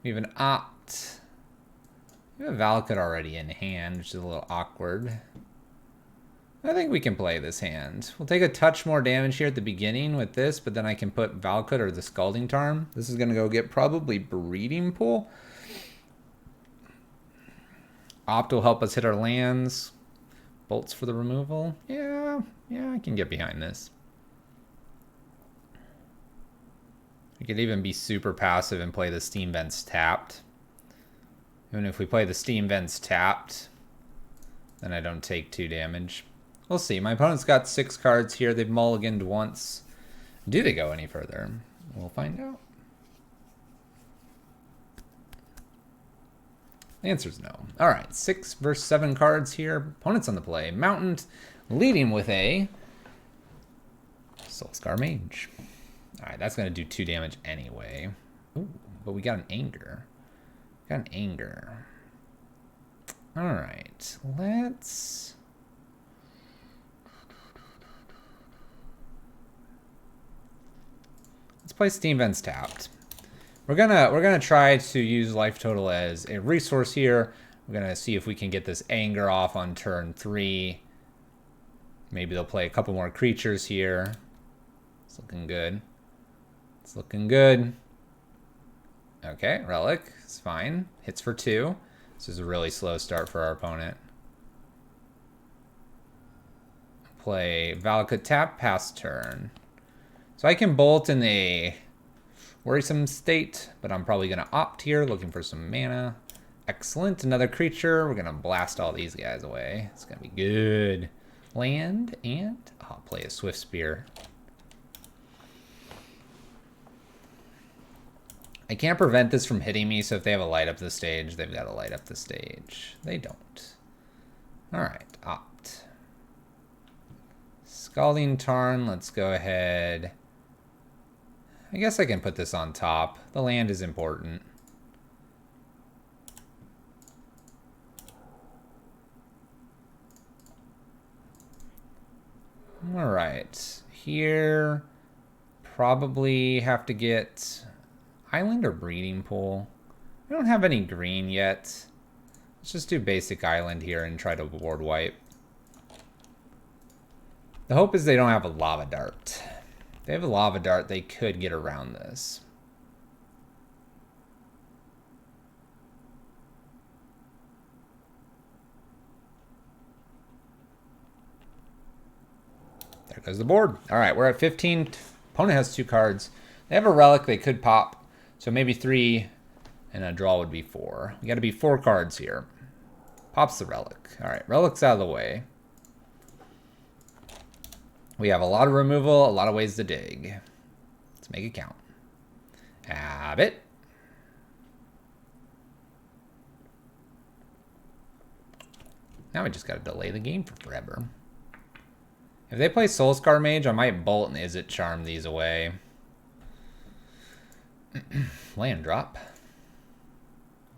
We have an Opt. We have a Valakut already in hand, which is a little awkward. I think we can play this hand. We'll take a touch more damage here at the beginning with this, but then I can put Valakut or the Scalding Tarn. This is going to go get probably Breeding Pool. Opt will help us hit our lands. Bolts for the removal. Yeah, I can get behind this. We could even be super passive and play the Steam Vents tapped. Even if we play the Steam Vents tapped, then I don't take 2 damage. We'll see. My opponent's got 6 cards here. They've mulliganed once. Do they go any further? We'll find out. The answer's no. All right, 6 versus 7 cards here. Opponents on the play. Mountain leading with a Soulscar Mage. All right, that's going to do 2 damage anyway. Ooh, but we got an Anger. Got an Anger. All right, let's play Steam Vents tapped. We're gonna try to use life total as a resource here. We're gonna see if we can get this Anger off on turn 3. Maybe they'll play a couple more creatures here. It's looking good. It's looking good. Okay, Relic. It's fine. Hits for 2. This is a really slow start for our opponent. Play Valakut tap, pass turn. So I can bolt in a worrisome state, but I'm probably going to opt here, looking for some mana. Excellent. Another creature. We're going to blast all these guys away. It's going to be good. Land, and I'll play a Swift Spear. I can't prevent this from hitting me, so if they have a light up the stage, they've got to light up the stage. They don't. All right, opt. Scalding Tarn, let's go ahead. I guess I can put this on top. The land is important. All right, here probably have to get Island or Breeding Pool. I don't have any green yet. Let's just do basic Island here and try to board wipe. The hope is they don't have a Lava Dart. If they have a Lava Dart, they could get around this. There goes the board. All right, we're at 15. Opponent has 2 cards. They have a Relic they could pop. So maybe 3 and a draw would be 4. We got to be 4 cards here. Pops the Relic. All right, Relic's out of the way. We have a lot of removal, a lot of ways to dig. Let's make it count. Habit. Now we just got to delay the game for forever. If they play Soulscar Mage, I might Bolt and Izzet Charm these away. Land drop.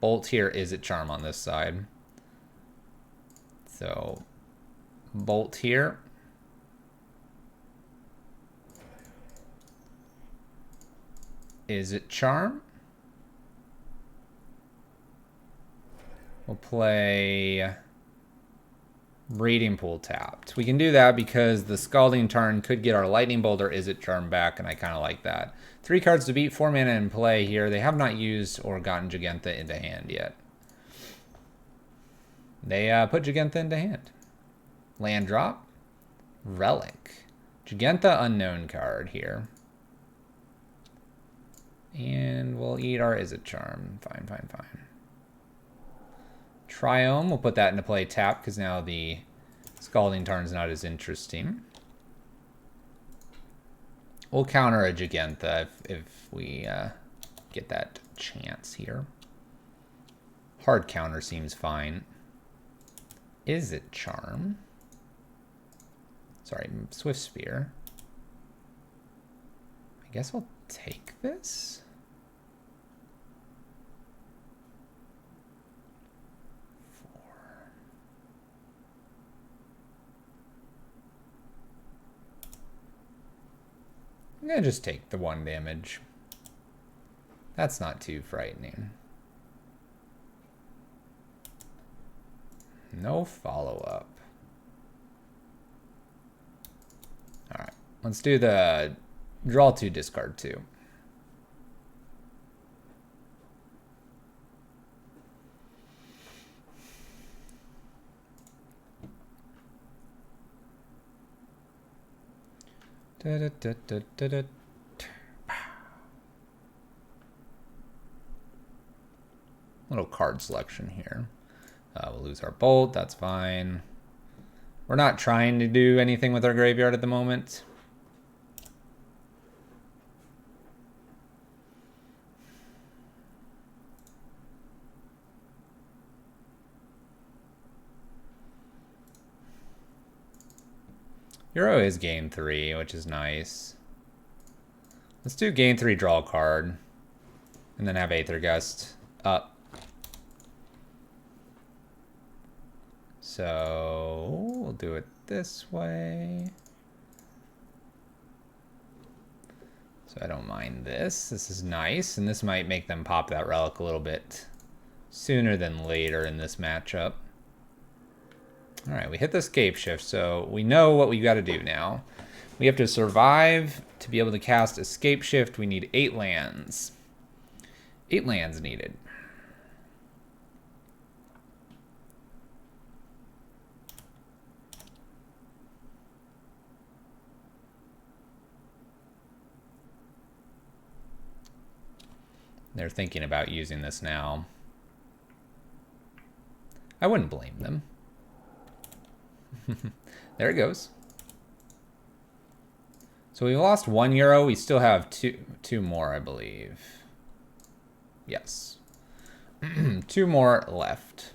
Bolt here, Izzet Charm on this side. So, Bolt here. Izzet Charm. We'll play Breeding Pool tapped. We can do that because the Scalding Tarn could get our Lightning Bolt or Izzet Charm back, and I kind of like that. 3 cards to beat, 4 mana in play here. They have not used or gotten Jegantha into hand yet. They put Jegantha into hand. Land drop. Relic. Jegantha unknown card here. And we'll eat our Izzet Charm. Fine, fine, fine. Triome, we'll put that into play tap because now the Scalding Tarn's not as interesting. We'll counter a Jegantha if we get that chance here. Hard counter seems fine. Izzet Charm. Sorry, Swift Spear. I guess I'll take this. I'm gonna just take the 1 damage. That's not too frightening. No follow-up. All right, let's do the draw 2, discard 2. Da, da, da, da, da, da. little card selection here. We'll lose our bolt, that's fine. We're not trying to do anything with our graveyard at the moment. Hero is gain 3, which is nice. Let's do gain 3, draw a card. And then have Aether Gust up. So we'll do it this way. So I don't mind this. This is nice. And this might make them pop that relic a little bit sooner than later in this matchup. All right, we hit the Scapeshift, so we know what we got to do now. We have to survive to be able to cast a Scapeshift. We need 8 lands. 8 lands needed. They're thinking about using this now. I wouldn't blame them. There it goes. So we lost 1 euro. We still have two more, I believe. Yes. 2 more left.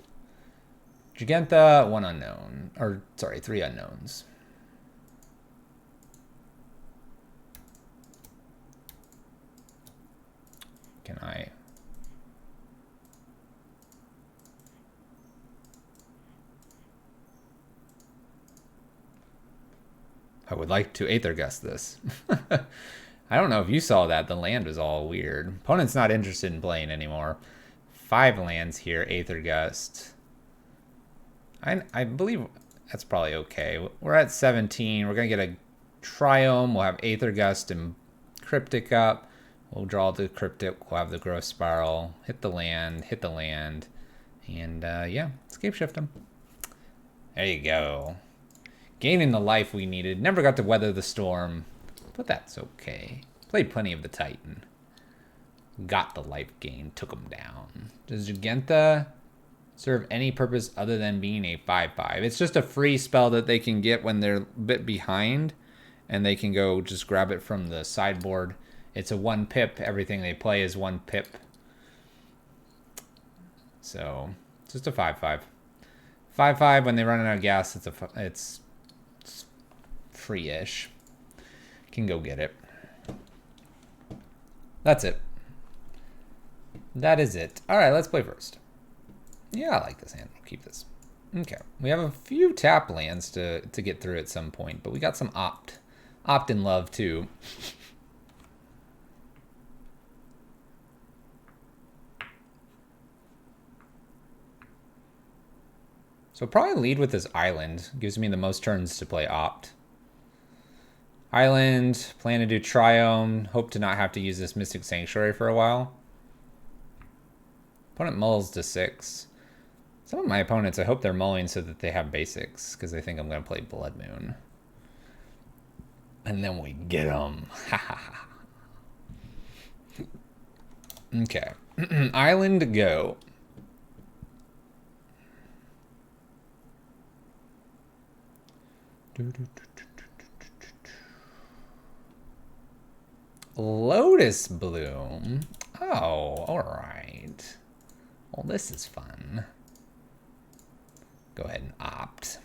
Giganta, 1 unknown. Or, sorry, 3 unknowns. Can I... I would like to Aether Gust this. I don't know if you saw that. The land was all weird. Opponent's not interested in playing anymore. 5 lands here, Aether Gust. I believe that's probably okay. We're at 17. We're going to get a Triome. We'll have Aether Gust and Cryptic up. We'll draw the Cryptic. We'll have the Growth Spiral. Hit the land. Hit the land. And yeah, Scapeshift them. There you go. Gaining the life we needed. Never got to weather the storm, but that's okay. Played plenty of the Titan. Got the life gain, took him down. Does Giganta serve any purpose other than being a 5/5? It's just a free spell that they can get when they're a bit behind, and they can go just grab it from the sideboard. It's a 1 pip. Everything they play is 1 pip. So, just a 5/5. 5/5, when they run out of gas, it's free-ish. Can go get it. That's it. That is it. All right, let's play first. Yeah, I like this hand. I'll keep this. Okay. We have a few tap lands to get through at some point, but we got some opt. Opt in love, too. So probably lead with this island. Gives me the most turns to play opt. Island, plan to do Triome. Hope to not have to use this Mystic Sanctuary for a while. Opponent mulls to 6. Some of my opponents, I hope they're mulling so that they have basics, because they think I'm going to play Blood Moon. And then we get them. Okay. Island, go. Lotus Bloom. Oh, all right. Well, this is fun. Go ahead and opt.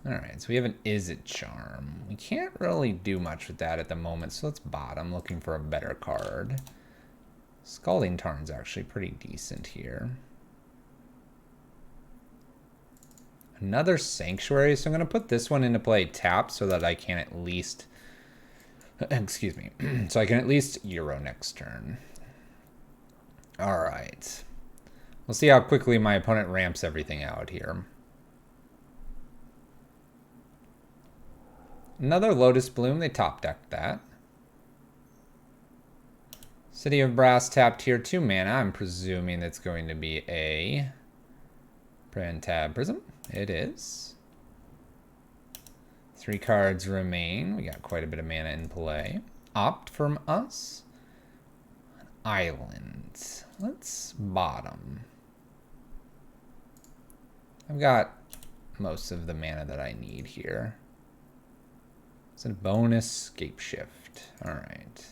All right, so we have an Is It Charm. We can't really do much with that at the moment, so let's bottom, looking for a better card. Scalding Tarn's actually pretty decent here. Another Sanctuary, so I'm going to put this one into play tap so that I can at least... Excuse me. So I can at least Euro next turn. All right. We'll see how quickly my opponent ramps everything out here. Another Lotus Bloom. They top decked that. City of Brass tapped here. 2 mana. I'm presuming it's going to be a Tab Prism. It is. 3 cards remain. We got quite a bit of mana in play. Opt from us. island. Let's bottom. I've got most of the mana that I need here. It's a bonus Scapeshift. All right.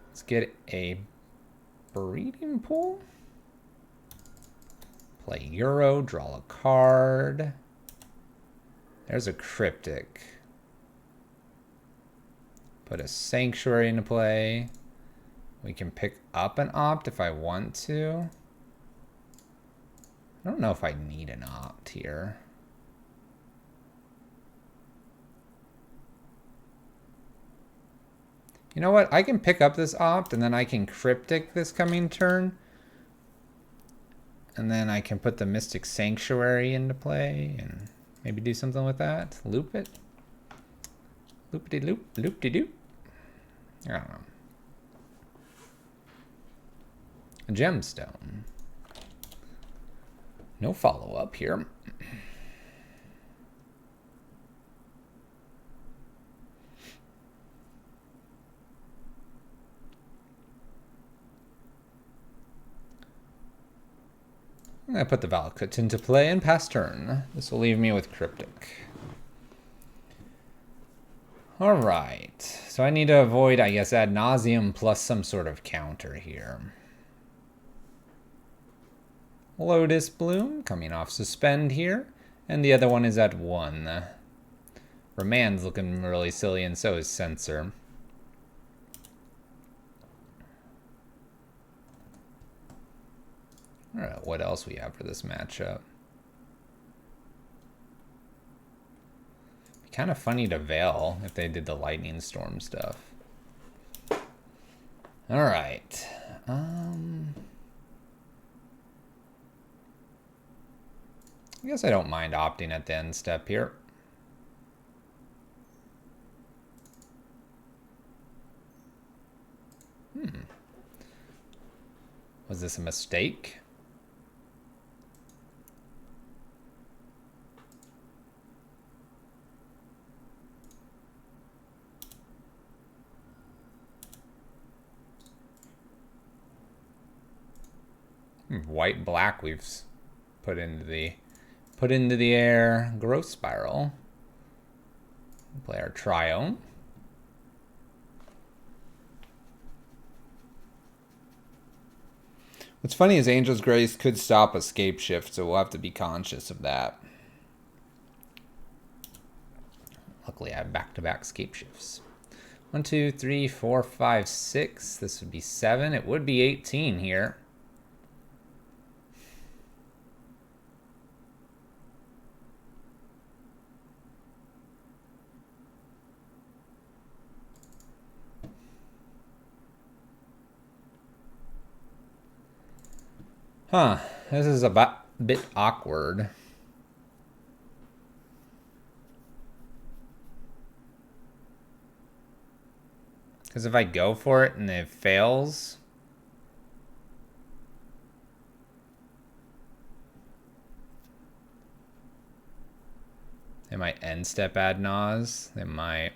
Let's get a breeding pool. Play Euro, draw a card. There's a cryptic. Put a sanctuary into play. We can pick up an opt if I want to. I don't know if I need an opt here. You know what? I can pick up this opt and then I can cryptic this coming turn. And then I can put the Mystic Sanctuary into play and maybe do something with that. Loop it. Loop-de-loop, loop-de-doop. I don't know. A gemstone. No follow-up here. I'm going to put the Valakut into play and pass turn. This will leave me with Cryptic. All right. So I need to avoid, I guess, ad nauseum plus some sort of counter here. Lotus Bloom coming off suspend here. And the other one is at 1. Remand's looking really silly, and so is Censor. I don't know what else we have for this matchup. Be kind of funny to Veil if they did the Lightning Storm stuff. All right. I guess I don't mind opting at the end step here. Was this a mistake? White black we've put into the air. Growth Spiral. Play our Triome. What's funny is Angel's Grace could stop a Scapeshift, so we'll have to be conscious of that. Luckily, I have back-to-back Scapeshifts. 1, 2, 3, 4, 5, 6. This would be 7. It would be 18 here. Huh, this is a bit awkward. Because if I go for it and it fails, they might end step ad nause. They might.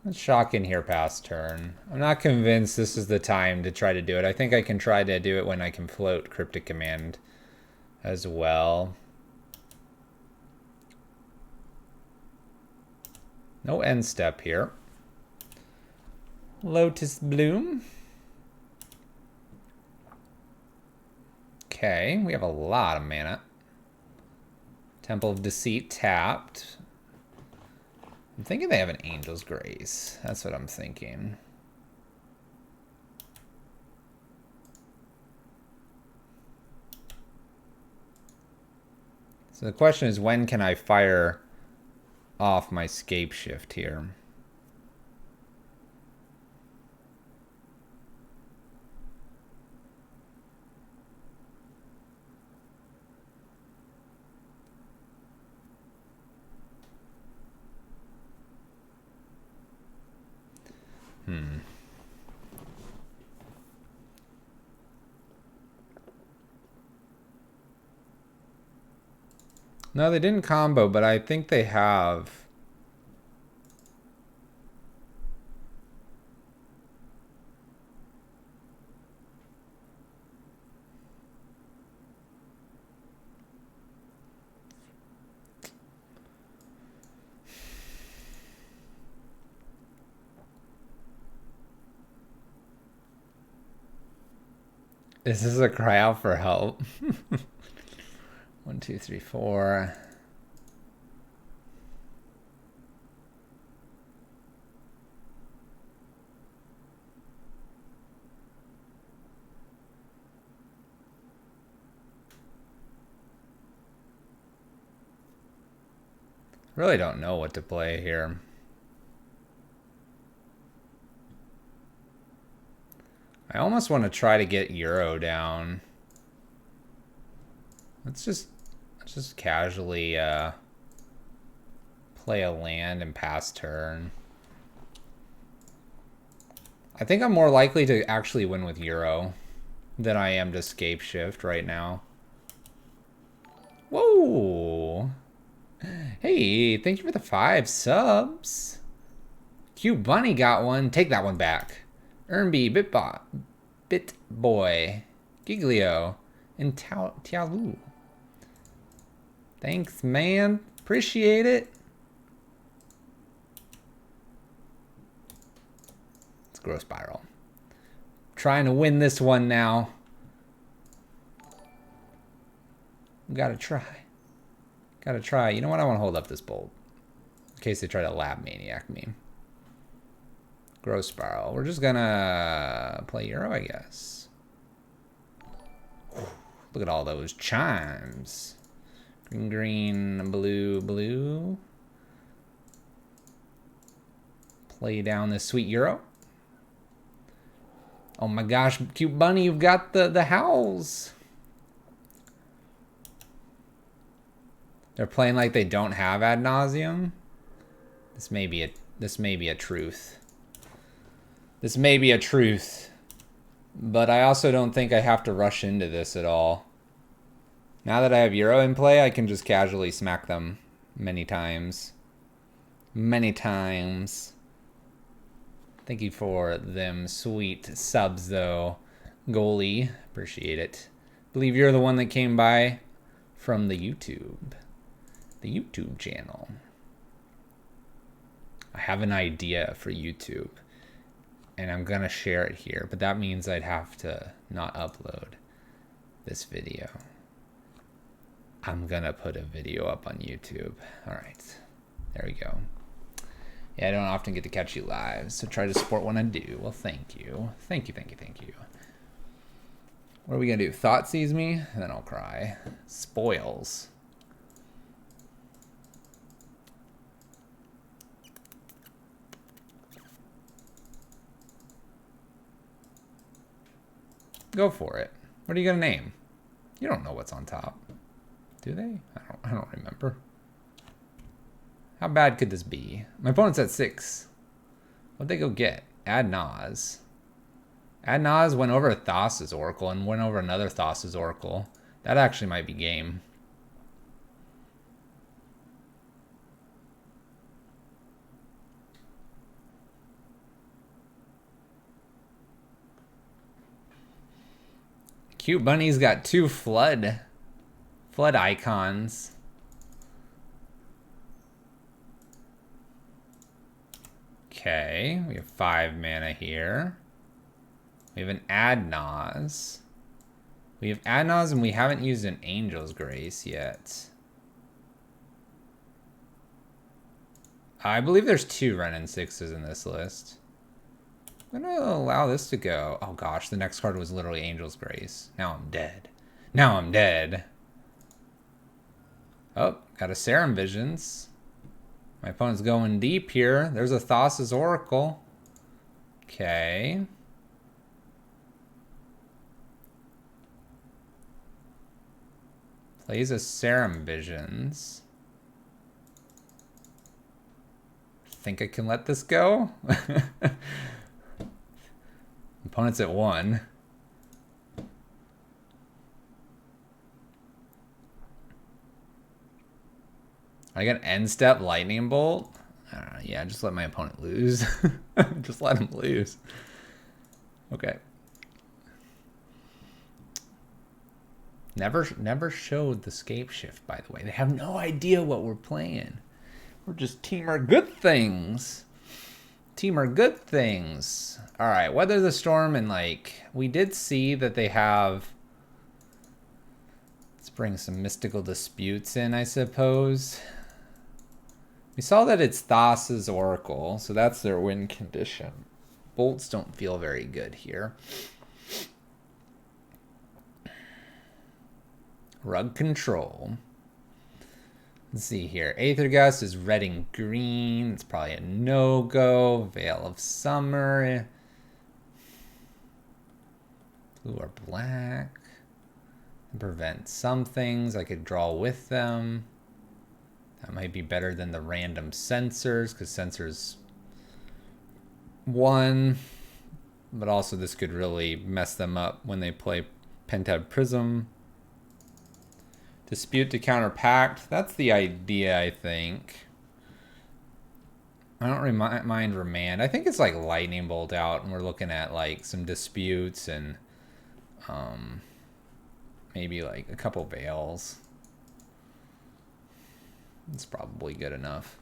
Let's shock in here past turn. I'm not convinced this is the time to try to do it. I think I can try to do it when I can float Cryptic Command as well. No end step here. Lotus Bloom. Okay, we have a lot of mana. Temple of Deceit tapped. I'm thinking they have an Angel's Grace. That's what I'm thinking. So the question is, when can I fire off my Scapeshift here? No, they didn't combo, but I think they have. Is this a cry out for help? 1, 2, 3, 4. Really don't know what to play here. I almost want to try to get Euro down. Let's just casually play a land and pass turn. I think I'm more likely to actually win with Euro than I am to Scapeshift right now. Whoa! Hey, thank you for the 5 subs. Cute Bunny got one. Take that one back. Ernby, Bitbot, Bitboy, Giglio, and Tialu. Thanks, man. Appreciate it. Let's grow spiral. Trying to win this one now. Gotta try. Gotta try. You know what? I want to hold up this bolt in case they try to lab maniac me. Grow spiral. We're just gonna play Euro, I guess. Look at all those chimes. Green, green, blue, blue. Play down this sweet Euro. Oh my gosh, Cute Bunny, you've got the howls. They're playing like they don't have ad nauseum. This may be a truth. This may be a truth. But I also don't think I have to rush into this at all. Now that I have Euro in play, I can just casually smack them many times. Many times. Thank you for them sweet subs though. Goalie, appreciate it. Believe you're the one that came by from the YouTube. The YouTube channel. I have an idea for YouTube and I'm gonna share it here, but that means I'd have to not upload this video. I'm gonna put a video up on YouTube. All right, there we go. Yeah, I don't often get to catch you live, so try to support when I do. Well, thank you. Thank you, thank you, thank you. What are we gonna do? Thought sees me, and then I'll cry. Spoils. Go for it. What are you gonna name? You don't know what's on top. Do they? I don't remember. How bad could this be? My opponent's at 6. What'd they go get? Ad Naz. Ad Naz went over a Thassa's Oracle and went over another Thassa's Oracle. That actually might be game. Cute Bunny's got 2 flood icons. Okay, we have 5 mana here. We have an Ad Naz. We have Ad Naz and we haven't used an Angel's Grace yet. I believe there's 2 Ren and 6s in this list. I'm gonna allow this to go. Oh gosh, the next card was literally Angel's Grace. Now I'm dead. Now I'm dead. Oh, got a Serum Visions. My opponent's going deep here. There's a Thassa's Oracle. Okay. Plays a Serum Visions. Think I can let this go? Opponent's at 1. I got end step Lightning Bolt. Yeah, just let my opponent lose. Just let him lose. Okay. Never showed the Scapeshift, by the way. They have no idea what we're playing. We're just Temur good things. Temur good things. All right, weather the storm, and like we did see that they have. Let's bring some mystical disputes in, I suppose. We saw that it's Thassa's Oracle, so that's their win condition. Bolts don't feel very good here. Rug control. Let's see here. Aether Gust is red and green. It's probably a no-go. Veil of Summer. Blue or black. Prevent some things. I could draw with them. That might be better than the random sensors, because sensors 1. But also this could really mess them up when they play Pentad Prism. Dispute to counter Pact. That's the idea, I think. I don't mind Remand. I think it's like Lightning Bolt out, and we're looking at like some disputes and maybe like a couple Veils. It's probably good enough.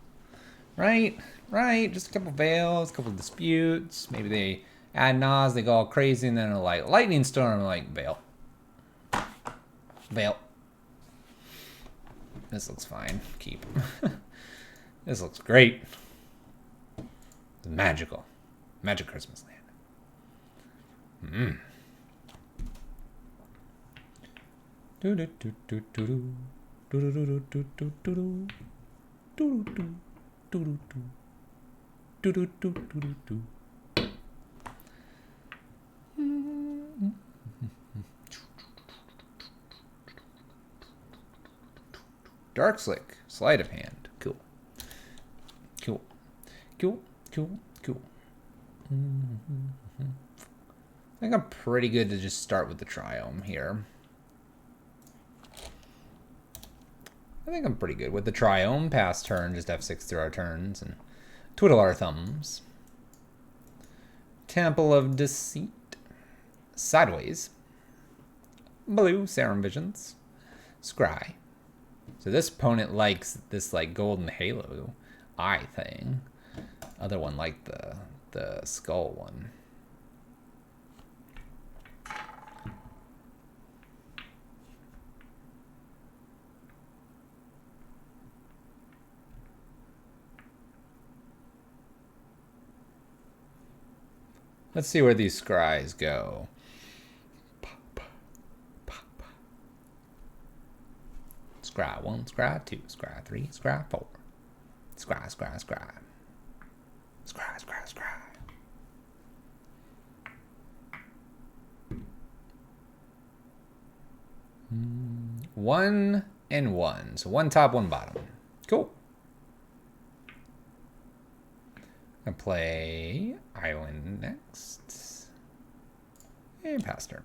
Right? Right. Just a couple Veils, a couple disputes. Maybe they add Nas, they go all crazy, and then they're like Lightning Storm, like Veil. Veil. This looks fine. Keep. This looks great. It's magical. Magic Christmas Land. Dark Slick, sleight of hand. Cool. Cool. Cool. Cool. Cool. I think I'm pretty good to just start with the Triome here. I think I'm pretty good with the Triome. Pass turn, just F6 through our turns and twiddle our thumbs. Temple of Deceit. Sideways. Blue, Serum Visions. Scry. So this opponent likes this like golden halo eye thing. Other one liked the skull one. Let's see where these scries go. Scry 1, scry 2, scry 3, scry 4. Scry, scry, scry. Scry, scry, scry. One and one. So one top, one bottom. Cool. I play Island next. And pass turn.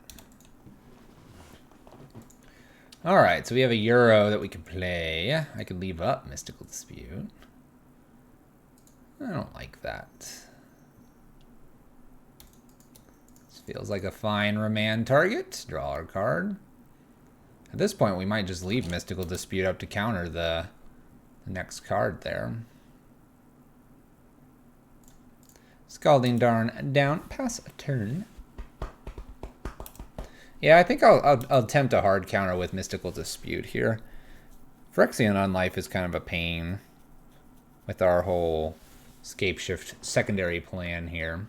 Alright, so we have a Euro that we can play. I could leave up Mystical Dispute. I don't like that. This feels like a fine Remand target. Draw our card. At this point, we might just leave Mystical Dispute up to counter the next card there. Scalding Darn down. Pass a turn. Yeah, I think I'll attempt a hard counter with Mystical Dispute here. Phyrexian on life is kind of a pain with our whole Scapeshift secondary plan here.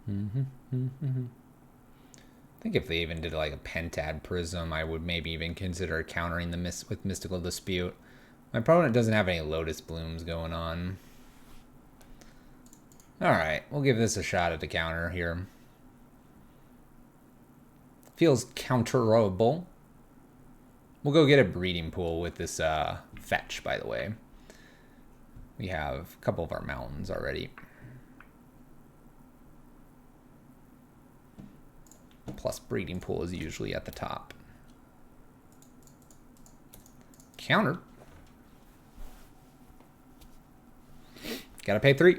I think if they even did like a Pentad Prism, I would maybe even consider countering the with Mystical Dispute. My opponent doesn't have any Lotus Blooms going on. Alright, we'll give this a shot at the counter here. Feels counterable. We'll go get a Breeding Pool with this fetch, by the way. We have a couple of our mountains already. Plus Breeding Pool is usually at the top. Counter. Gotta pay 3.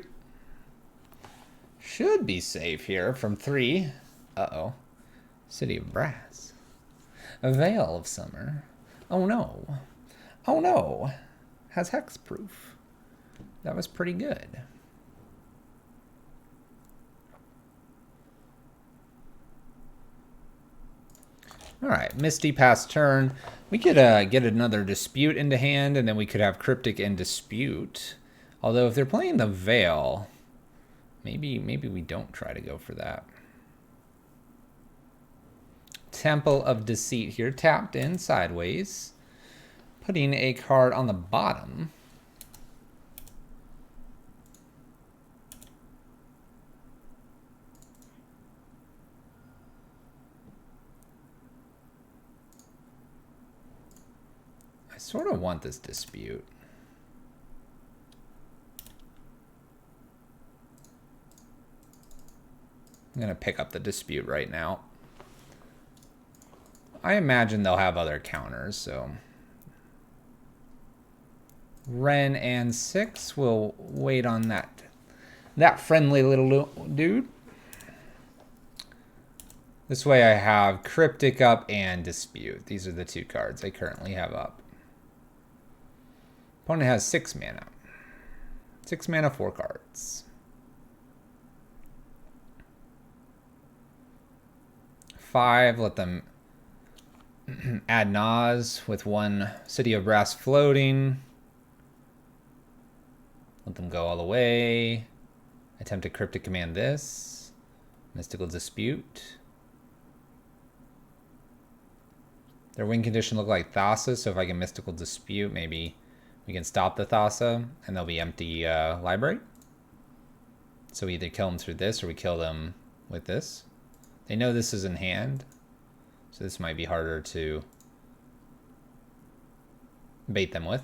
Should be safe here from 3. Uh-oh. City of Brass. A Veil of Summer. Oh no. Oh no. Has hexproof. That was pretty good. Alright, Misty pass turn. We could get another Dispute into hand, and then we could have Cryptic and Dispute. Although if they're playing the Veil, maybe we don't try to go for that. Temple of Deceit here, tapped in sideways. Putting a card on the bottom. I sort of want this Dispute. I'm going to pick up the Dispute right now. I imagine they'll have other counters, so... Ren and 6 will wait on that friendly little dude. This way I have Cryptic up and Dispute. These are the two cards I currently have up. Opponent has 6 mana. 6 mana, 4 cards. 5, let them add Nas with 1 City of Brass floating. Let them go all the way. Attempt to Cryptic Command this. Mystical Dispute. Their win condition look like Thassa, so if I can Mystical Dispute, maybe we can stop the Thassa, and they'll be empty library. So we either kill them through this, or we kill them with this. They know this is in hand, so this might be harder to bait them with.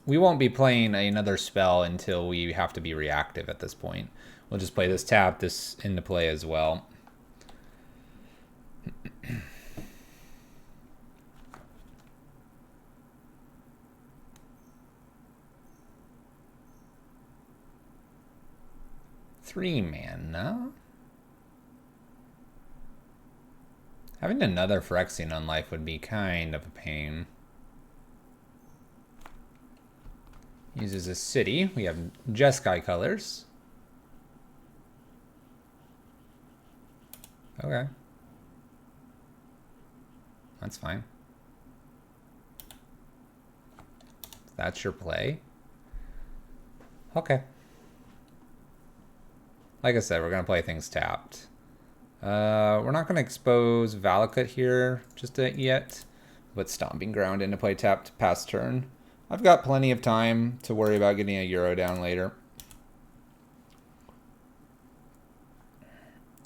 We won't be playing another spell until we have to be reactive at this point. We'll just play this, tap this into play as well. Three mana. Having another Phyrexian on life would be kind of a pain. Uses a city. We have Jeskai colors. Okay. That's fine. That's your play. Okay. Like I said, we're going to play things tapped. We're not going to expose Valakut here just yet. Put Stomping Ground into play tapped past turn. I've got plenty of time to worry about getting a Euro down later.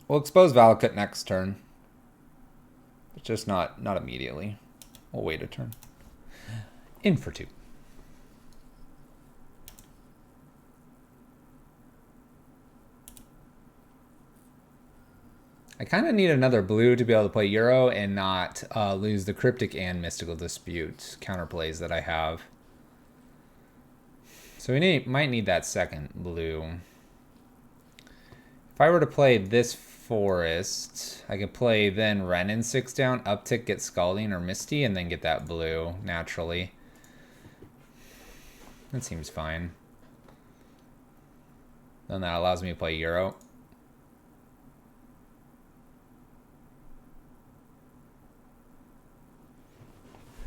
We'll expose Valakut next turn. But just not immediately. We'll wait a turn. In for 2. I kind of need another blue to be able to play Euro and not lose the Cryptic and Mystical Dispute counterplays that I have. So we might need that second blue. If I were to play this Forest, I could play then Ren in 6 down, uptick, get Scalding or Misty, and then get that blue naturally. That seems fine. Then that allows me to play Euro.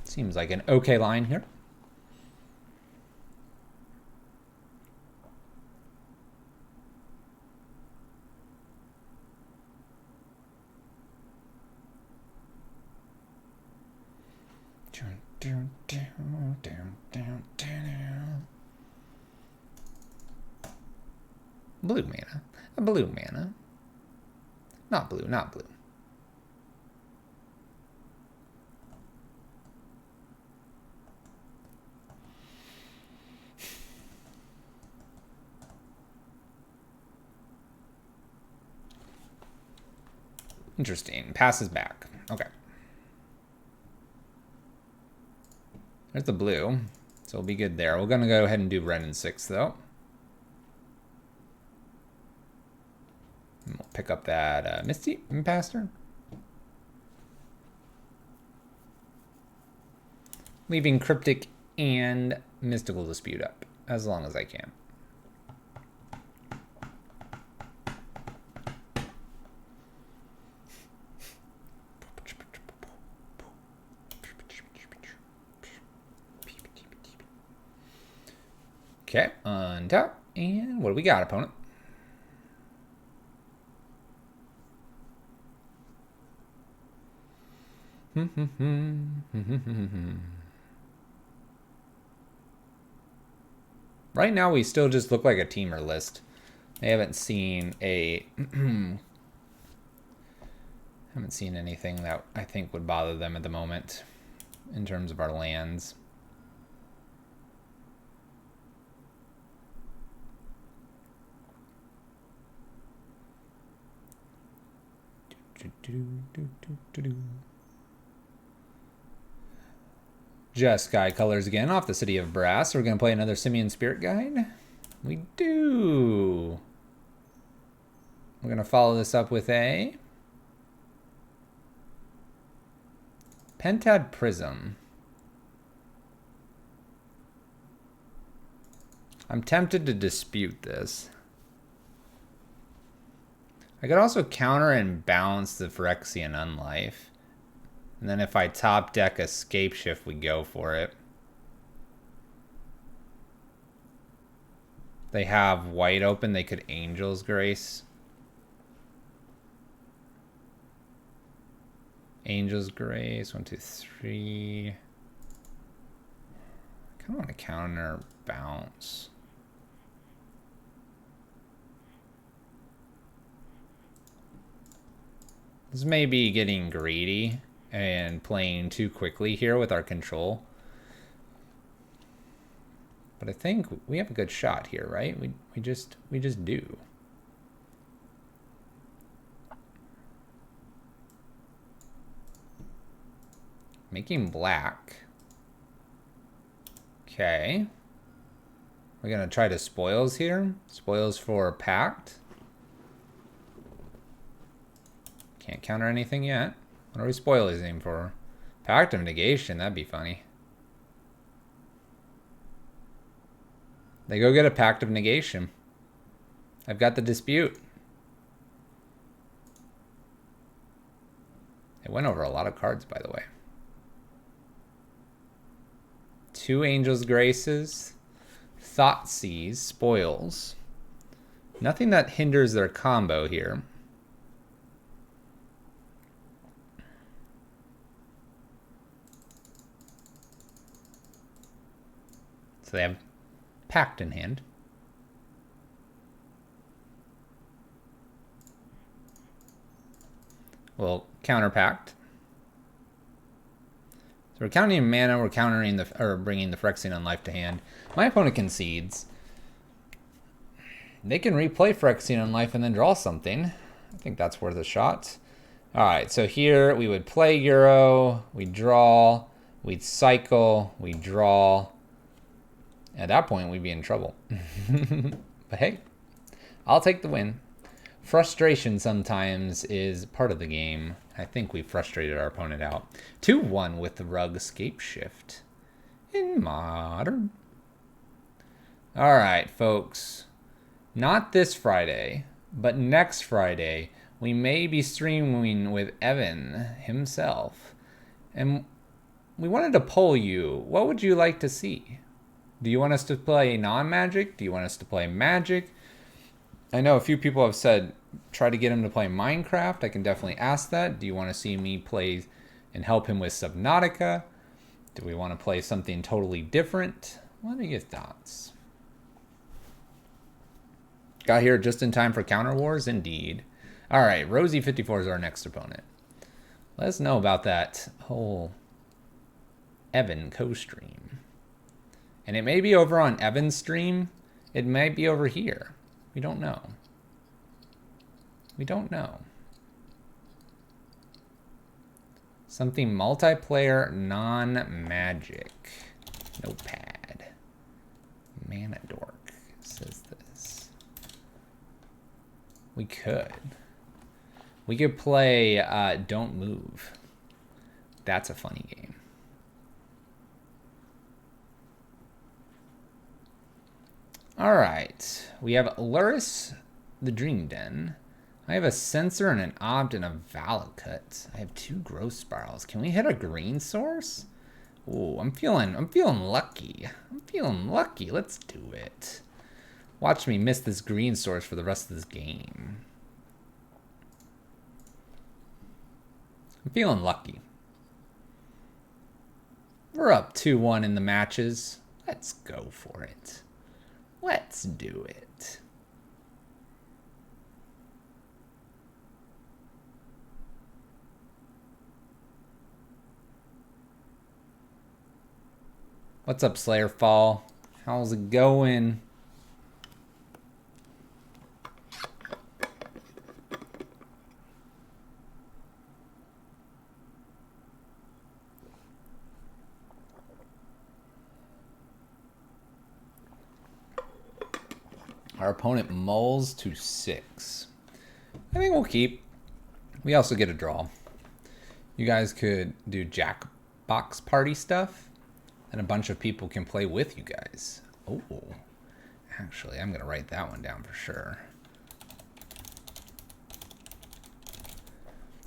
Seems like an okay line here. Blue mana. A blue mana. Not blue, not blue. Interesting. Passes back. Okay. There's the blue. So we'll be good there. We're going to go ahead and do red and 6, though. And we'll pick up that Misty Pastor. Leaving Cryptic and Mystical Dispute up as long as I can. Okay, untap. And what do we got, opponent? Right now, we still just look like a teamer list. I haven't seen a... haven't seen anything that I think would bother them at the moment in terms of our lands. Just Sky Colors again off the City of Brass. We're going to play another Simian Spirit Guide. We do. We're going to follow this up with a Pentad Prism. I'm tempted to dispute this. I could also counter and bounce the Phyrexian Unlife. And then if I top deck a Scapeshift, we go for it. They have white open, they could Angel's Grace. Angel's Grace, 1, 2, 3. I kind of want to counter bounce. This may be getting greedy and playing too quickly here with our control. But I think we have a good shot here, right? We just do. Making black. Okay. We're gonna try to spoils here. Spoils for Pact. Can't counter anything yet. What are we spoiling for? Pact of Negation, that'd be funny. They go get a Pact of Negation. I've got the dispute. It went over a lot of cards, by the way. 2 Angel's Graces, Thoughtseize, spoils. Nothing that hinders their combo here. So they have Pact in hand. We'll counter Pact. So we're counting mana, we're countering the, or bringing the Phyrexian Unlife to hand. My opponent concedes. They can replay Phyrexian Unlife and then draw something. I think that's worth a shot. Alright, so here we would play Euro, we'd draw, we'd cycle, we'd draw. At that point, we'd be in trouble. But hey, I'll take the win. Frustration sometimes is part of the game. I think we frustrated our opponent out. 2-1 with the Rug Scapeshift in Modern. All right, folks. Not this Friday, but next Friday, we may be streaming with Evan himself. And we wanted to poll you. What would you like to see? Do you want us to play non-Magic? Do you want us to play Magic? I know a few people have said try to get him to play Minecraft. I can definitely ask that. Do you want to see me play and help him with Subnautica? Do we want to play something totally different? What are your thoughts? Got here just in time for Counter Wars? Indeed. All right, Rosie54 is our next opponent. Let us know about that whole Evan co-stream. And it may be over on Evan's stream. It may be over here. We don't know. We don't know. Something multiplayer, non-magic. Notepad. Manadork says this. We could. We could play Don't Move. That's a funny game. All right. We have Luris, the Dream Den. I have a Sensor and an Opt and a Valakut. I have 2 Growth Spirals. Can we hit a green source? Ooh, I'm feeling lucky. I'm feeling lucky. Let's do it. Watch me miss this green source for the rest of this game. I'm feeling lucky. We're up 2-1 in the matches. Let's go for it. Let's do it. What's up, Slayerfall? How's it going? Our opponent mulls to 6. I think we'll keep. We also get a draw. You guys could do Jackbox party stuff, and a bunch of people can play with you guys. Oh, actually, I'm going to write that one down for sure.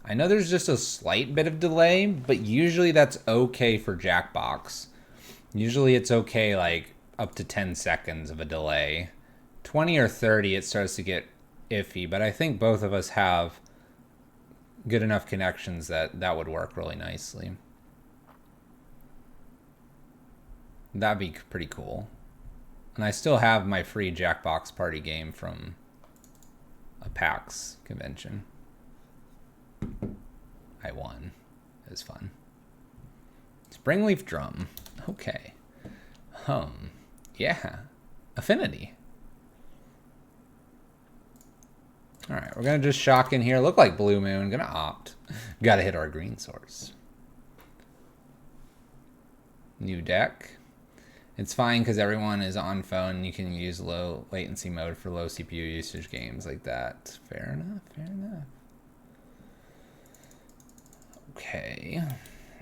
I know there's just a slight bit of delay, but usually that's okay for Jackbox. Usually it's okay, like, up to 10 seconds of a delay. 20 or 30, it starts to get iffy, but I think both of us have good enough connections that that would work really nicely. That'd be pretty cool. And I still have my free Jackbox party game from a PAX convention. I won. It was fun. Springleaf Drum. Okay. Yeah. Affinity. Alright, we're going to just shock in here. Look like Blue Moon. Going to opt. Got to hit our green source. New deck. It's fine because everyone is on phone. You can use low latency mode for low CPU usage games like that. Fair enough, fair enough. Okay.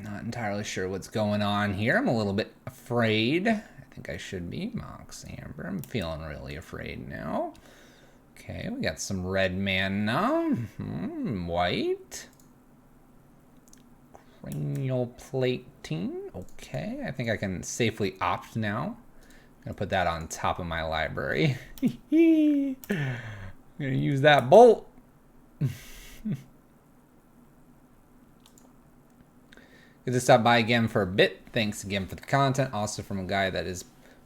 Not entirely sure what's going on here. I'm a little bit afraid. I think I should be. Mox Amber. I'm feeling really afraid now. Okay, we got some red mana. White. Cranial plating. Okay, I think I can safely opt now. I'm gonna put that on top of my library. I'm gonna use that bolt. Good to stop by again for a bit. Thanks again for the content. Also from a guy that is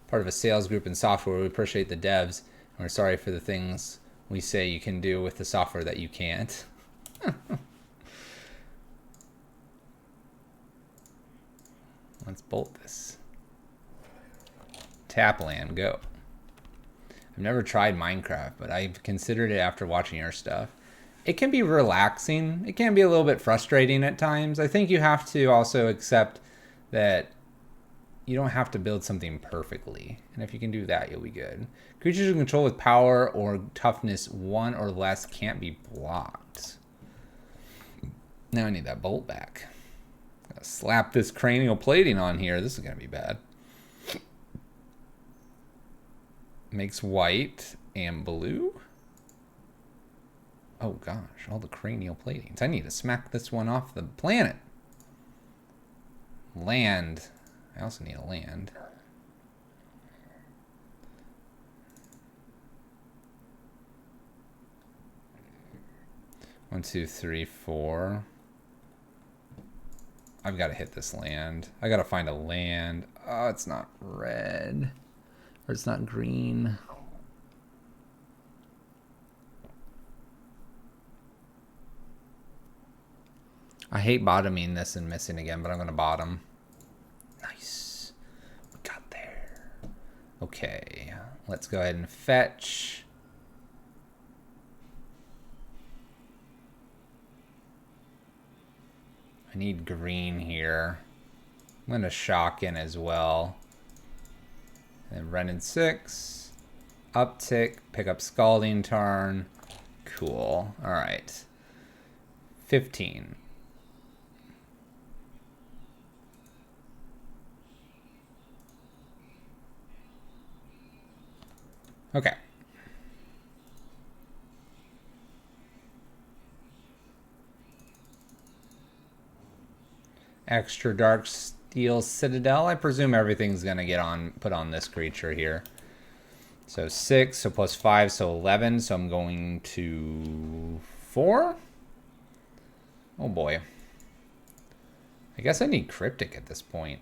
part of a sales group in software. We appreciate the devs. And we're sorry for the things we say you can do with the software that you can't. Let's bolt this. Tap land, go. I've never tried Minecraft, but I've considered it after watching your stuff. It can be relaxing. It can be a little bit frustrating at times. I think you have to also accept that you don't have to build something perfectly. And if you can do that, you'll be good. Creatures you control with power or toughness 1 or less can't be blocked. Now I need that bolt back. Gotta slap this cranial plating on here. This is gonna be bad. Makes white and blue. Oh gosh, all the cranial platings. I need to smack this one off the planet. Land. I also need a land. One, two, three, four. I've got to hit this land. I got to find a land. Oh, it's not red. Or it's not green. I hate bottoming this and missing again, but I'm going to bottom. Nice. We got there. Okay. Let's go ahead and fetch. I need green here. I'm going to shock in as well. And Renin 6. Uptick. Pick up Scalding Tarn. Cool. All right. 15. Okay. Extra Dark Steel Citadel. I presume everything's going to get put on this creature here. So 6, so plus 5, so 11. So I'm going to 4. Oh boy. I guess I need Cryptic at this point.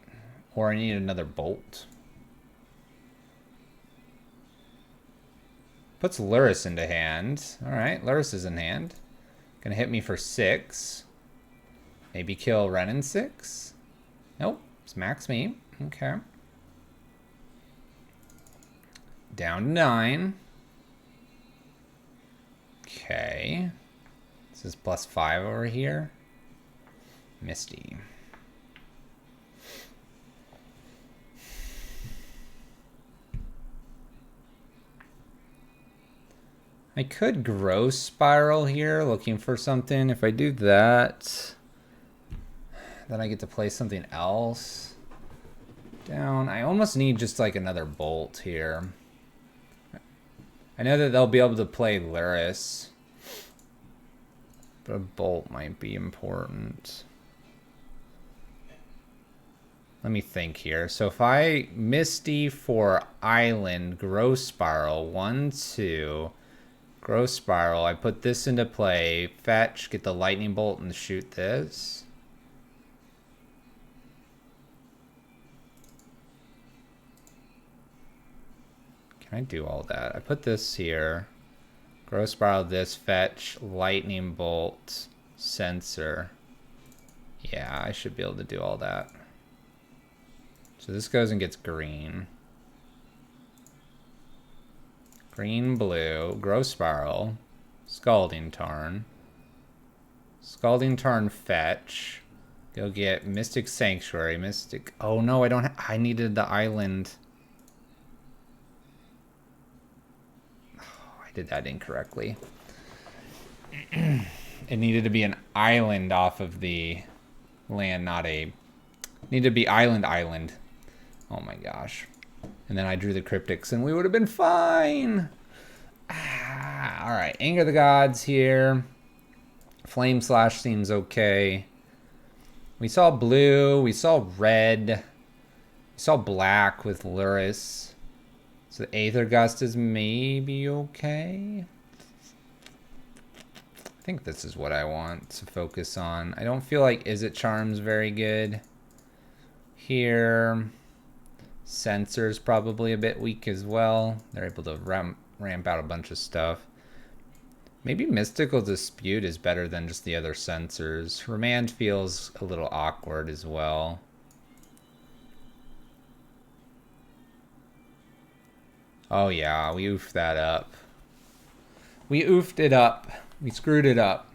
Or I need another Bolt. Puts Luris into hand. Alright, Luris is in hand. Gonna hit me for 6. Maybe kill Ren in 6. Nope, smacks me. Okay. Down to 9. Okay. This is plus 5 over here. Misty. I could Growth Spiral here, looking for something. If I do that, then I get to play something else. Down. I almost need just like another Bolt here. I know that they'll be able to play Luris, but a Bolt might be important. Let me think here. So if I Misty for Island, Growth Spiral, 1, 2... Growth Spiral, I put this into play, fetch, get the Lightning Bolt, and shoot this. Can I do all that? I put this here. Growth Spiral, this, fetch, Lightning Bolt, Sensor. Yeah, I should be able to do all that. So this goes and gets green. Green, blue, Growth Spiral, Scalding Tarn. Scalding Tarn, fetch. Go get Mystic Sanctuary, Mystic... Oh no, I don't I needed the island. Oh, I did that incorrectly. It needed to be an island off of the land, not a... Needed to be island. Oh my gosh. And then I drew the Cryptics, and we would have been fine. All right, Anger the Gods here. Flame Slash seems okay. We saw blue. We saw red. We saw black with Luris. So the Aether Gust is maybe okay. I think this is what I want to focus on. I don't feel like Izzet Charm's very good. Here... Sensor's probably a bit weak as well. They're able to ramp out a bunch of stuff. Maybe Mystical Dispute is better than just the other Sensors. Remand feels a little awkward as well. Oh yeah, we oofed that up. We oofed it up. We screwed it up.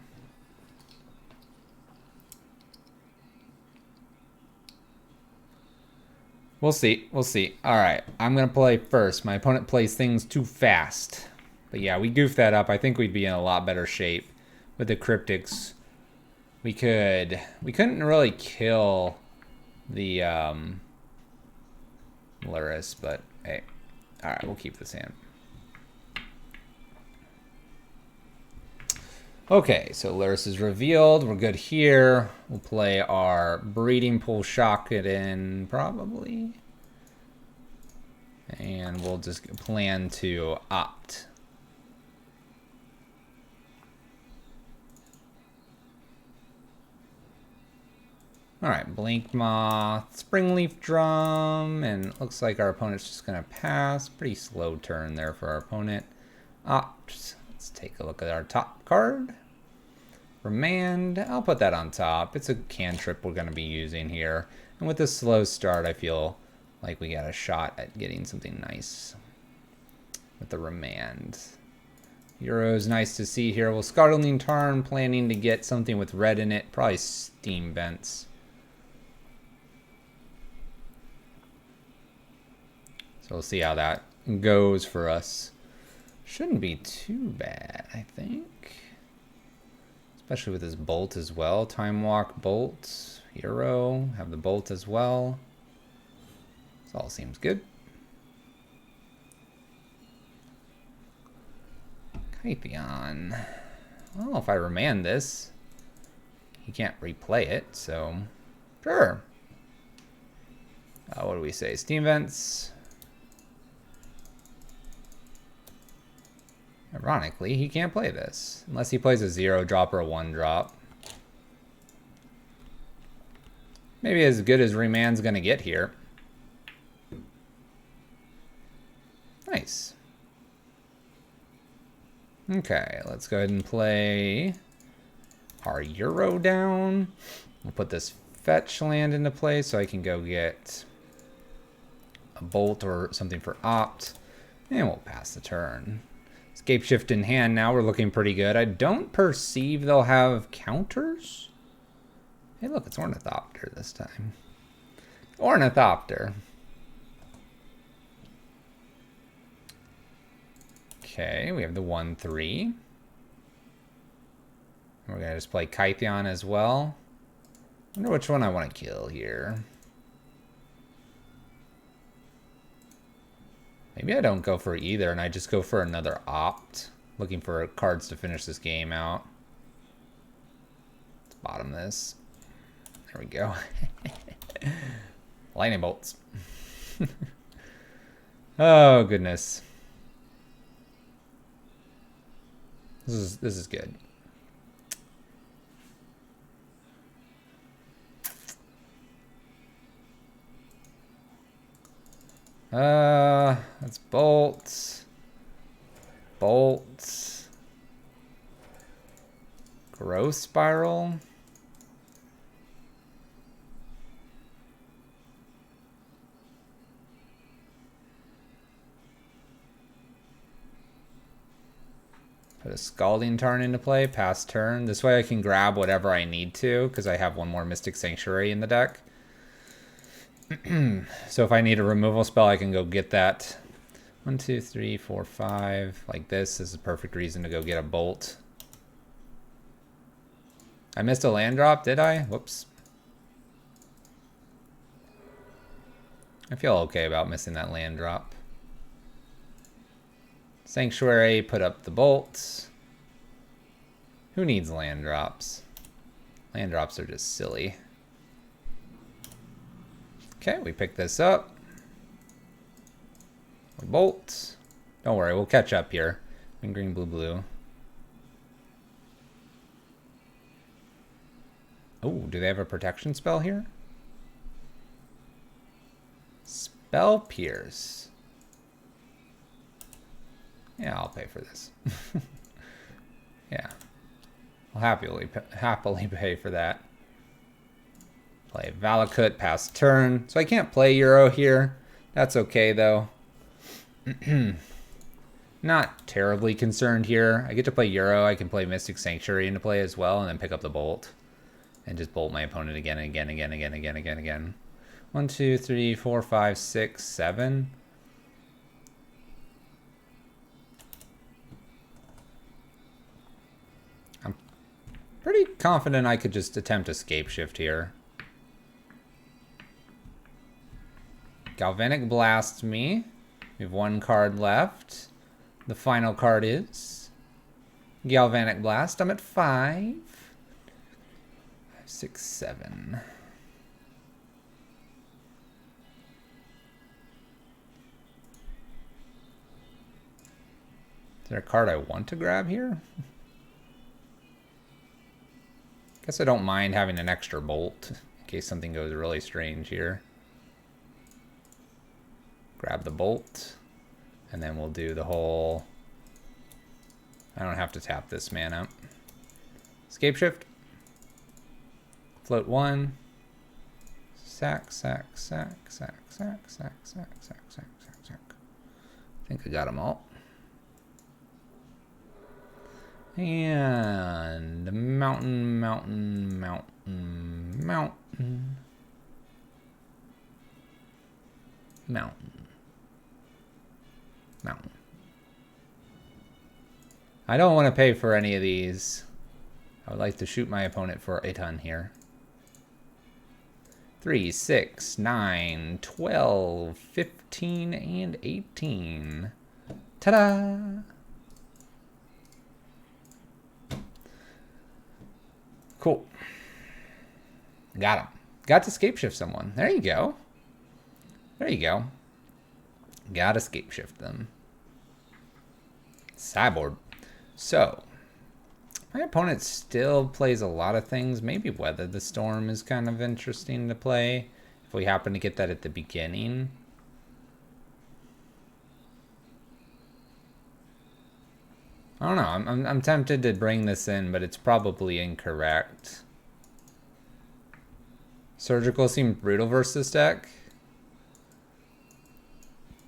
We'll see. We'll see. All right. I'm going to play first. My opponent plays things too fast. But yeah, we goofed that up. I think we'd be in a lot better shape with the Cryptics. We couldn't really kill the Luris, but hey. All right, we'll keep this hand. Okay, so Luris is revealed. We're good here. We'll play our Breeding Pool Shock it in, probably. And we'll just plan to opt. Alright, Blink Moth, Springleaf Drum, and looks like our opponent's just going to pass. Pretty slow turn there for our opponent. Opt. Let's take a look at our top card. Remand, I'll put that on top. It's a cantrip we're going to be using here. And with a slow start, I feel like we got a shot at getting something nice with the Remand. Euro's nice to see here. We'll Scalding Tarn, planning to get something with red in it. Probably Steam Vents. So we'll see how that goes for us. Shouldn't be too bad, I think. Let's Especially with his bolt as well. Time walk, bolt, hero, have the bolt as well. This all seems good. Kytheon. Well, if I remand this, he can't replay it, so sure. What do we say? Steam vents. Ironically, he can't play this unless he plays a 0-drop or a 1-drop. Maybe as good as remand's gonna get here. Nice. Okay, let's go ahead and play our Euro down. We'll put this fetch land into play so I can go get a bolt or something for opt. And we'll pass the turn. Scapeshift in hand now. We're looking pretty good. I don't perceive they'll have counters. Hey, look, it's Ornithopter this time. Ornithopter. Okay, we have the 1-3. We're going to just play Kytheon as well. I wonder which one I want to kill here. Maybe I don't go for either, and I just go for another opt. Looking for cards to finish this game out. Let's bottom this. There we go. Lightning bolts. Oh, goodness. This is good. That's bolts. Bolts. Growth spiral. Put a Scalding Tarn into play, pass turn. This way I can grab whatever I need to, because I have one more Mystic Sanctuary in the deck. So if I need a removal spell, I can go get that. 1, 2, 3, 4, 5. Like this is a perfect reason to go get a bolt. I missed a land drop, did I? Whoops. I feel okay about missing that land drop. Sanctuary, put up the bolts. Who needs land drops? Land drops are just silly. Okay, we pick this up. Bolt. Don't worry, we'll catch up here. Green, green, blue, blue. Oh, do they have a protection spell here? Spell Pierce. Yeah, I'll pay for this. Yeah. I'll happily pay for that. Play Valakut, pass turn. So I can't play Euro here. That's okay, though. Not terribly concerned here. I get to play Euro. I can play Mystic Sanctuary into play as well, and then pick up the bolt. And just bolt my opponent again and again and again and again and again and again again. 1, 2, 3, 4, 5, 6, 7. I'm pretty confident I could just attempt a Scapeshift here. Galvanic Blast me. We have one card left. The final card is Galvanic Blast. I'm at 5. 6, 7. Is there a card I want to grab here? Guess I don't mind having an extra bolt in case something goes really strange here. Grab the bolt, and then we'll do the whole... I don't have to tap this mana. Scapeshift. Float 1. Sack, sack, sack, sack, sack, sack, sack, sack, sack, sack, sack. I think I got them all. And mountain, mountain, mountain, mountain. Mountain. Mountain. I don't want to pay for any of these. I would like to shoot my opponent for a ton here. 3, 6, 9, 12, 15, and 18. Ta-da! Cool. Got him. Got to Scapeshift someone. There you go. There you go. Got to Scapeshift them. Sideboard. So, my opponent still plays a lot of things. Maybe Weather the Storm is kind of interesting to play if we happen to get that at the beginning. I don't know. I'm tempted to bring this in, but it's probably incorrect. Surgical seemed brutal versus this deck.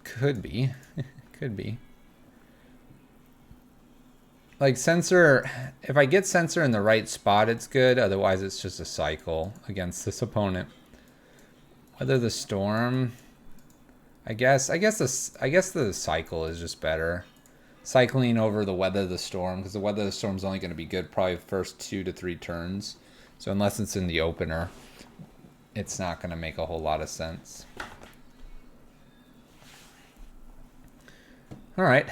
Could be. Could be. Like Censor, if I get Censor in the right spot, it's good. Otherwise, it's just a cycle against this opponent. Weather the Storm. I guess the cycle is just better. Cycling over the Weather the Storm, because the Weather the Storm is only going to be good probably the first 2 to 3 turns. So unless it's in the opener, it's not going to make a whole lot of sense. All right.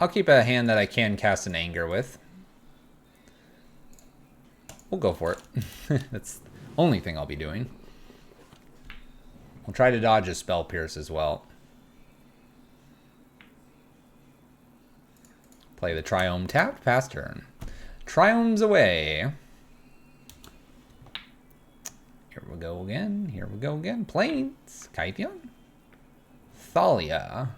I'll keep a hand that I can cast an Anger with. We'll go for it. That's the only thing I'll be doing. We'll try to dodge a Spell Pierce as well. Play the Triome tapped, pass turn. Triome's away. Here we go again. Here we go again. Plains. Kytheon. Thalia.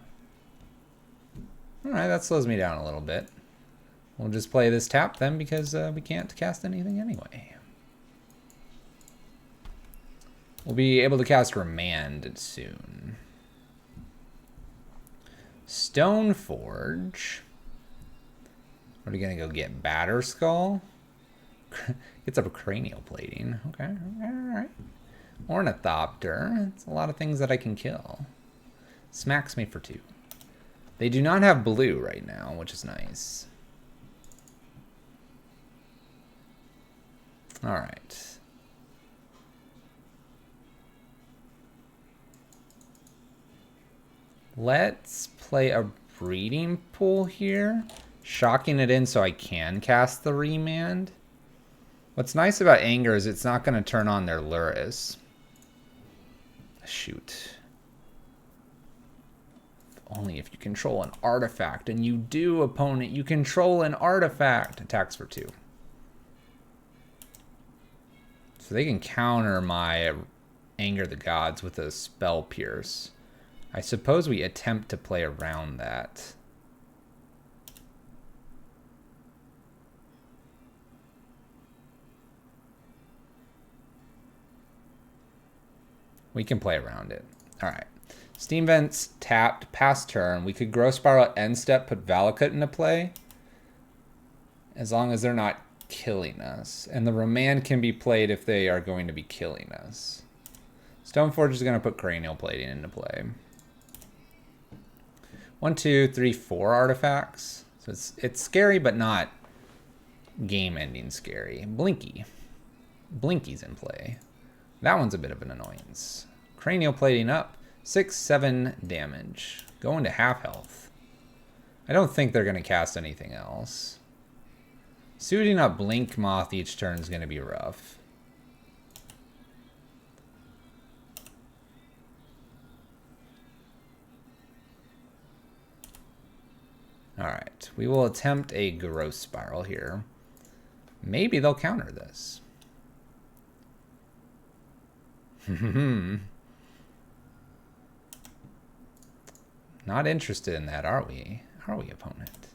Alright, that slows me down a little bit. We'll just play this tap then because we can't cast anything anyway. We'll be able to cast Remand soon. Stoneforge. What are we going to go get? Batterskull? Gets up a cranial plating. Okay, alright. Ornithopter. It's a lot of things that I can kill. Smacks me for 2. They do not have blue right now, which is nice. Alright. Let's play a Breeding Pool here. Shocking it in so I can cast the Remand. What's nice about Anger is it's not going to turn on their Luris. Shoot. Only if you control an artifact. And you do, opponent. You control an artifact. Attacks for 2. So they can counter my Anger the Gods with a Spell Pierce. I suppose we attempt to play around that. We can play around it. All right. Steam Vents tapped, pass turn. We could Growth Spiral at end step, put Valakut into play. As long as they're not killing us. And the Remand can be played if they are going to be killing us. Stoneforge is going to put Cranial Plating into play. 1, 2, 3, 4 artifacts. So it's scary, but not game-ending scary. Blinky. Blinky's in play. That one's a bit of an annoyance. Cranial Plating up. 6, 7 damage. Going to half health. I don't think they're going to cast anything else. Suiting up Blink Moth each turn is going to be rough. Alright, we will attempt a Growth Spiral here. Maybe they'll counter this. Not interested in that, are we? Are we, opponent?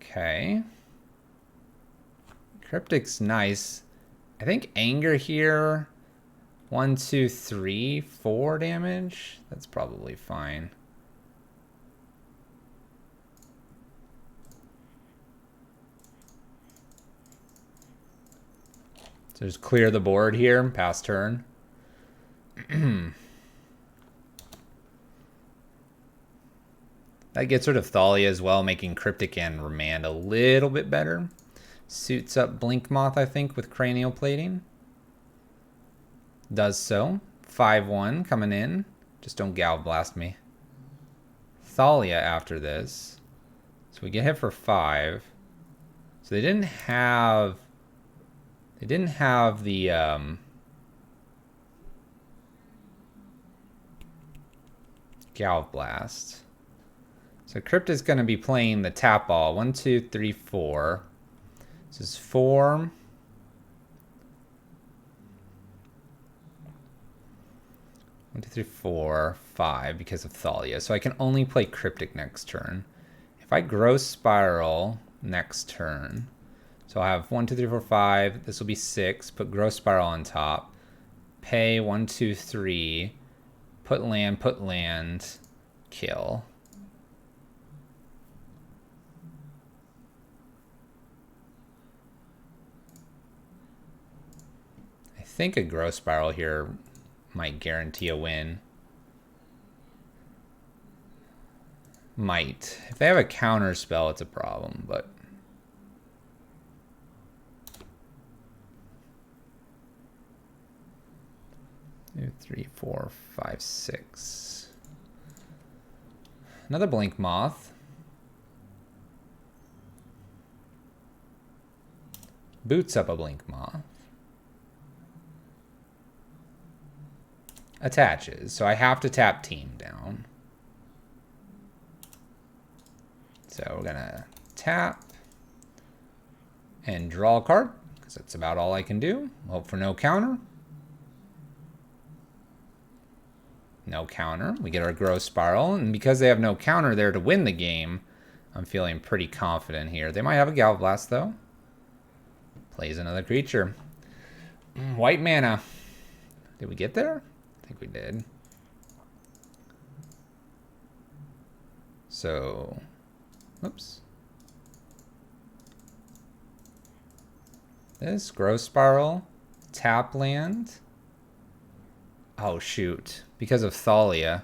Okay. Cryptic's nice. I think Anger here. 1, 2, 3, 4 damage. That's probably fine. So just clear the board here, pass turn. That gets rid of Thalia as well, making Cryptic and Remand a little bit better. Suits up Blink Moth, I think, with cranial plating. Does so. 5-1 coming in. Just don't Gal Blast me. Thalia after this. So we get hit for 5. So they didn't have the Gal Blast. So Crypt is going to be playing the tap ball. 1, 2, 3, 4. This is 4. 1, 2, 3, 4, 5 because of Thalia. So I can only play Cryptic next turn. If I Growth Spiral next turn, so I have 1, 2, 3, 4, 5. This will be 6. Put Growth Spiral on top. Pay 1, 2, 3. Put land. Kill. I think a Growth Spiral here might guarantee a win. Might. If they have a counter spell, it's a problem, but... Two, 3, 4, 5, 6. Another Blink Moth. Boots up a Blink Moth. Attaches. So I have to tap team down. So we're gonna tap and draw a card, because that's about all I can do. Hope for no counter. No counter. We get our Growth Spiral, and because they have no counter there to win the game, I'm feeling pretty confident here. They might have a Gal Blast, though. Plays another creature. White mana. Did we get there? I think we did. So, oops. This Growth Spiral, tap land. Oh shoot, because of Thalia.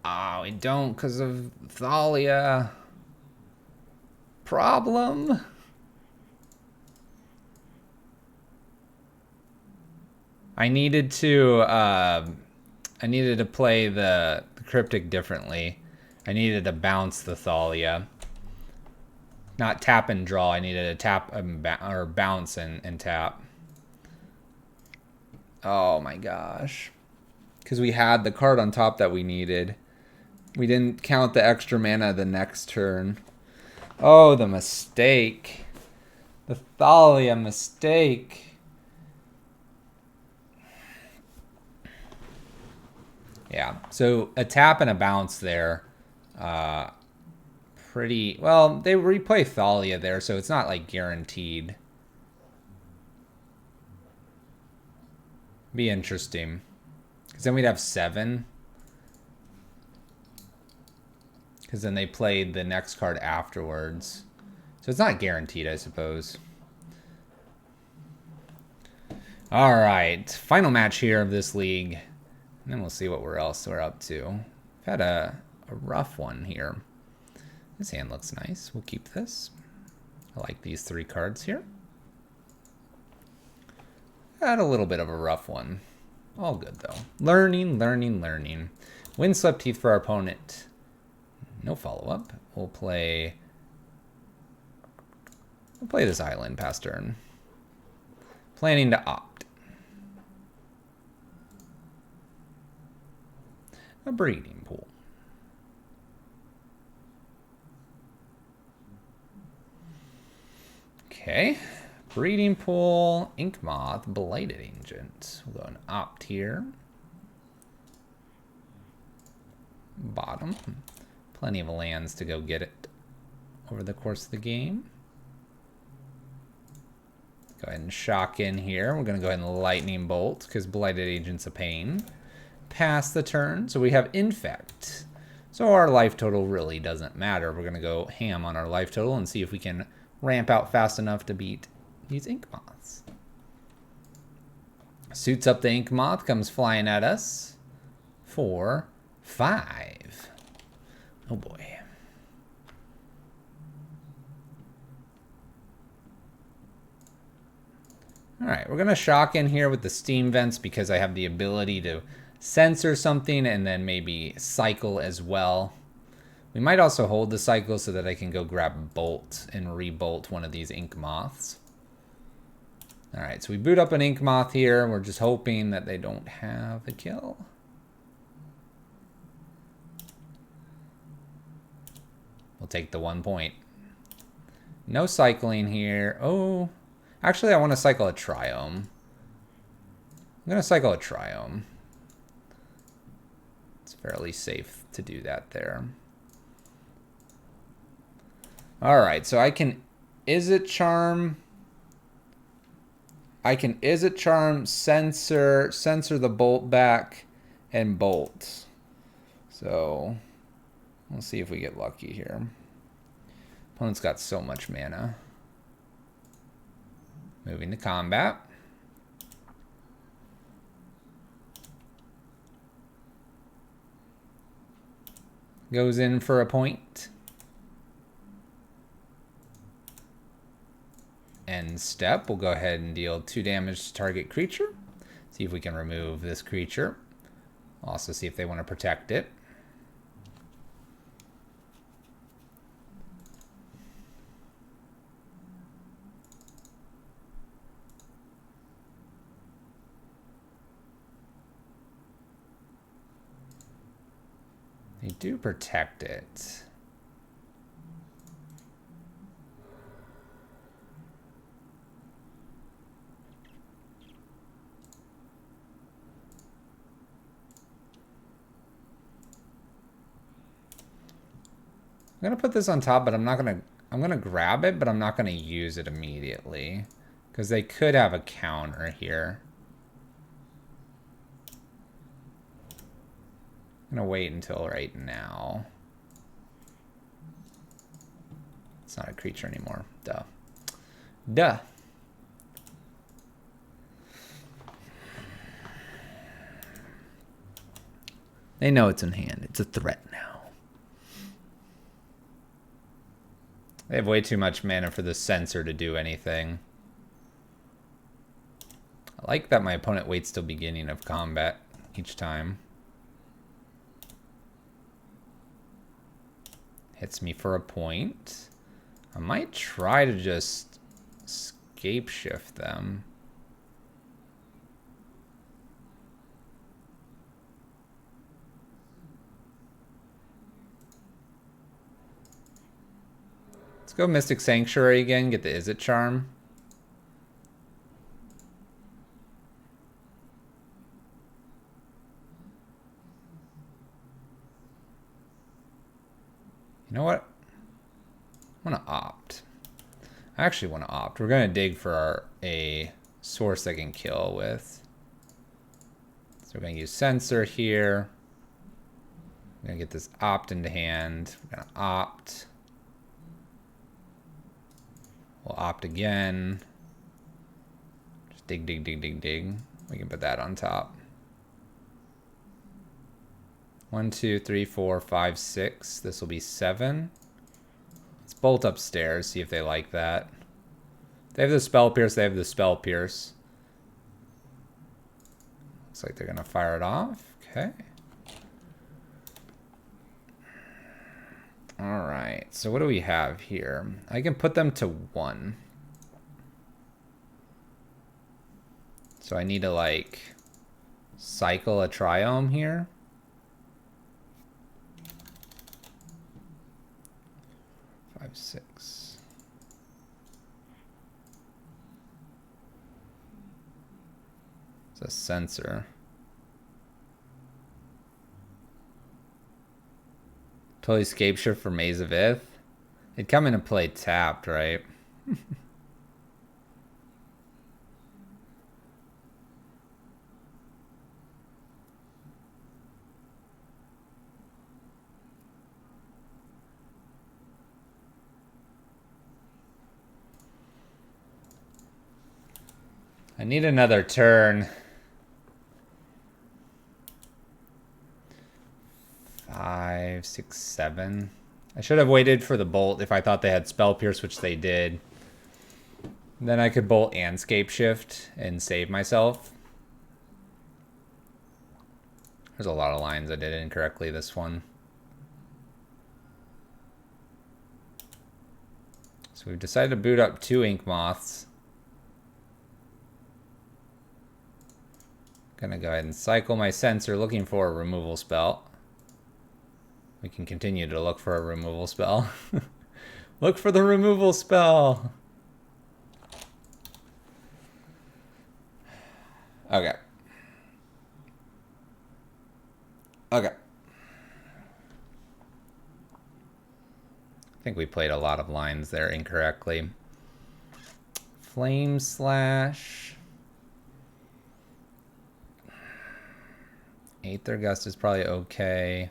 Oh, we don't because of Thalia. Problem. I needed to play the Cryptic differently. I needed to bounce the Thalia. Not tap and draw. I needed to tap or bounce and tap. Oh my gosh. Because we had the card on top that we needed. We didn't count the extra mana the next turn. Oh, the mistake. The Thalia mistake. Yeah, so a tap and a bounce there. Pretty, well, they replay Thalia there, so it's not like guaranteed. Be interesting. Because then we'd have 7. Because then they played the next card afterwards. So it's not guaranteed, I suppose. All right, final match here of this league. And then we'll see what else we're up to. We've had a rough one here. This hand looks nice. We'll keep this. I like these 3 cards here. Had a little bit of a rough one. All good, though. Learning. Windswept Teeth for our opponent. No follow-up. We'll play this island past turn. Planning to opt. A breeding pool. Okay. Breeding pool, Ink Moth, Blighted Agent. We'll go and opt here. Bottom. Plenty of lands to go get it over the course of the game. Go ahead and shock in here. We're going to go ahead and Lightning Bolt because Blighted Agent's a pain. Pass the turn. So we have Infect. So our life total really doesn't matter. We're going to go ham on our life total and see if we can ramp out fast enough to beat these Ink Moths. Suits up the Ink Moth, comes flying at us. 4, 5. Oh boy. Alright, we're going to shock in here with the steam vents because I have the ability to censor something and then maybe cycle as well. We might also hold the cycle so that I can go grab bolt and rebolt one of these ink moths. Alright, so we boot up an ink moth here. We're just hoping that they don't have a kill. We'll take the 1 point. No cycling here. Oh, actually I want to cycle a Triome. I'm going to cycle a Triome. It's fairly safe to do that there. Alright, so I can Izzet Charm. I can Izzet Charm, censor the bolt back, and bolt. So we'll see if we get lucky here. Opponent's got so much mana. Moving to combat. Goes in for a point. End step. We'll go ahead and deal 2 damage to target creature. See if we can remove this creature. Also see if they want to protect it. They do protect it. I'm gonna put this on top, but I'm gonna grab it, but I'm not gonna use it immediately. Because they could have a counter here. I'm gonna wait until right now. It's not a creature anymore. Duh. Duh. They know it's in hand. It's a threat now. They have way too much mana for the censor to do anything. I like that my opponent waits till beginning of combat each time. Hits me for a point. I might try to just Scapeshift them. Let's go Mystic Sanctuary again, get the Izzet Charm. You know what? I want to opt. I actually want to opt. We're going to dig for a source that can kill with. So we're going to use Censor here. We're going to get this opt into hand. We're going to opt. We'll opt again. Just dig, dig, dig, dig, dig. We can put that on top. 1, 2, 3, 4, 5, 6. This will be 7. Let's bolt upstairs, see if they like that. They have the Spell Pierce, they have the Spell Pierce. Looks like they're gonna fire it off. Okay. Alright, so what do we have here? I can put them to 1. So I need to like cycle a Triome here. 5, 6. It's a censor. Totally Scapeshift for Maze of Ith. It'd come into play tapped, right? I need another turn. 5, 6, 7. I should have waited for the bolt if I thought they had Spell Pierce, which they did. Then I could bolt and Scapeshift and save myself. There's a lot of lines I did incorrectly this one. So we've decided to boot up 2 ink moths. Gonna go ahead and cycle my sensor looking for a removal spell. We can continue to look for a removal spell. Look for the removal spell. Okay. Okay. I think we played a lot of lines there incorrectly. Flame Slash. Aether Gust is probably okay.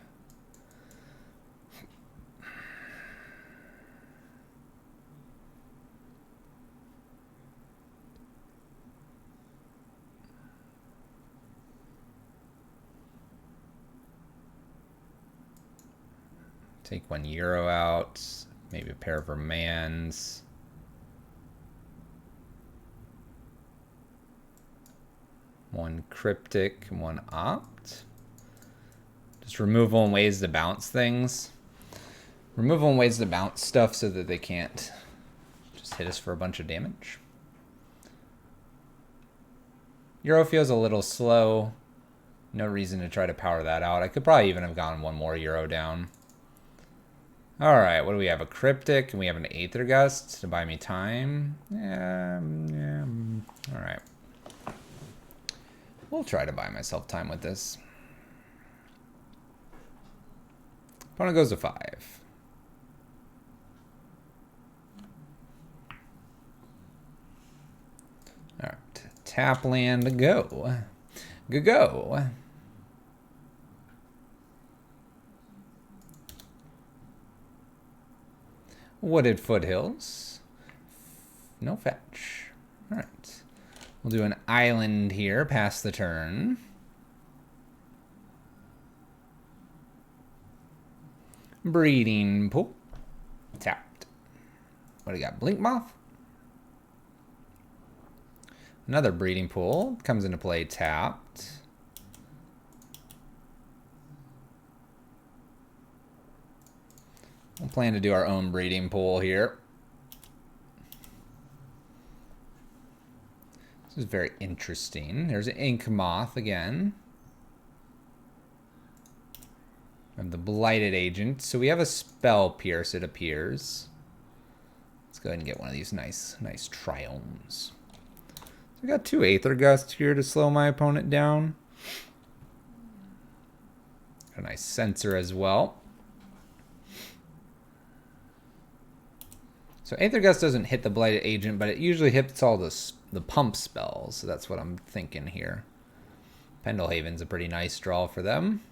Take 1 Euro out. Maybe a pair of Remands. One Cryptic, 1 Opt. Just removal and ways to bounce things. Removal and ways to bounce stuff so that they can't just hit us for a bunch of damage. Euro feels a little slow. No reason to try to power that out. I could probably even have gone 1 more Euro down. Alright, what do we have? A Cryptic, and we have an Aether Gust to buy me time. Yeah. Alright. We'll try to buy myself time with this. Opponent goes to 5. Alright, tap land, go. Go. Wooded Foothills. No fetch. Alright. We'll do an island here, pass the turn. Breeding Pool. Tapped. What do you got? Blink Moth? Another Breeding Pool. Comes into play tapped. We'll plan to do our own breeding pool here. This is very interesting. There's an Ink Moth again. And the Blighted Agent. So we have a Spell Pierce, it appears. Let's go ahead and get one of these nice Triomes. So we got 2 Aether Gusts here to slow my opponent down. Got a nice Sensor as well. So Aether Gust doesn't hit the Blighted Agent, but it usually hits all the pump spells. So that's what I'm thinking here. Pendelhaven's a pretty nice draw for them.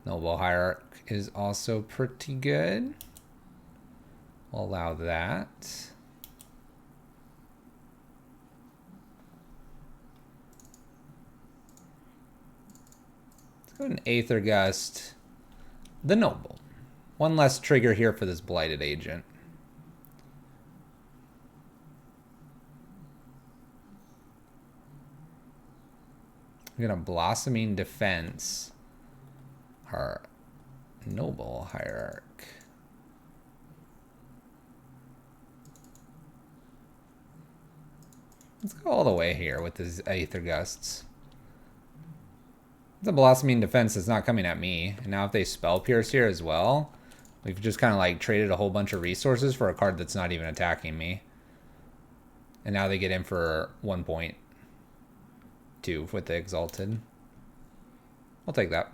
Noble Hierarch is also pretty good. We'll allow that. Let's go ahead and Aether Gust the Noble. 1 less trigger here for this Blighted Agent. We're gonna Blossoming Defense our Noble Hierarch. Let's go all the way here with these Aether Gusts. The Blossoming Defense is not coming at me. And now if they Spell Pierce here as well, we've just kind of like traded a whole bunch of resources for a card that's not even attacking me. And now they get in for 1.2 with the Exalted. I'll take that.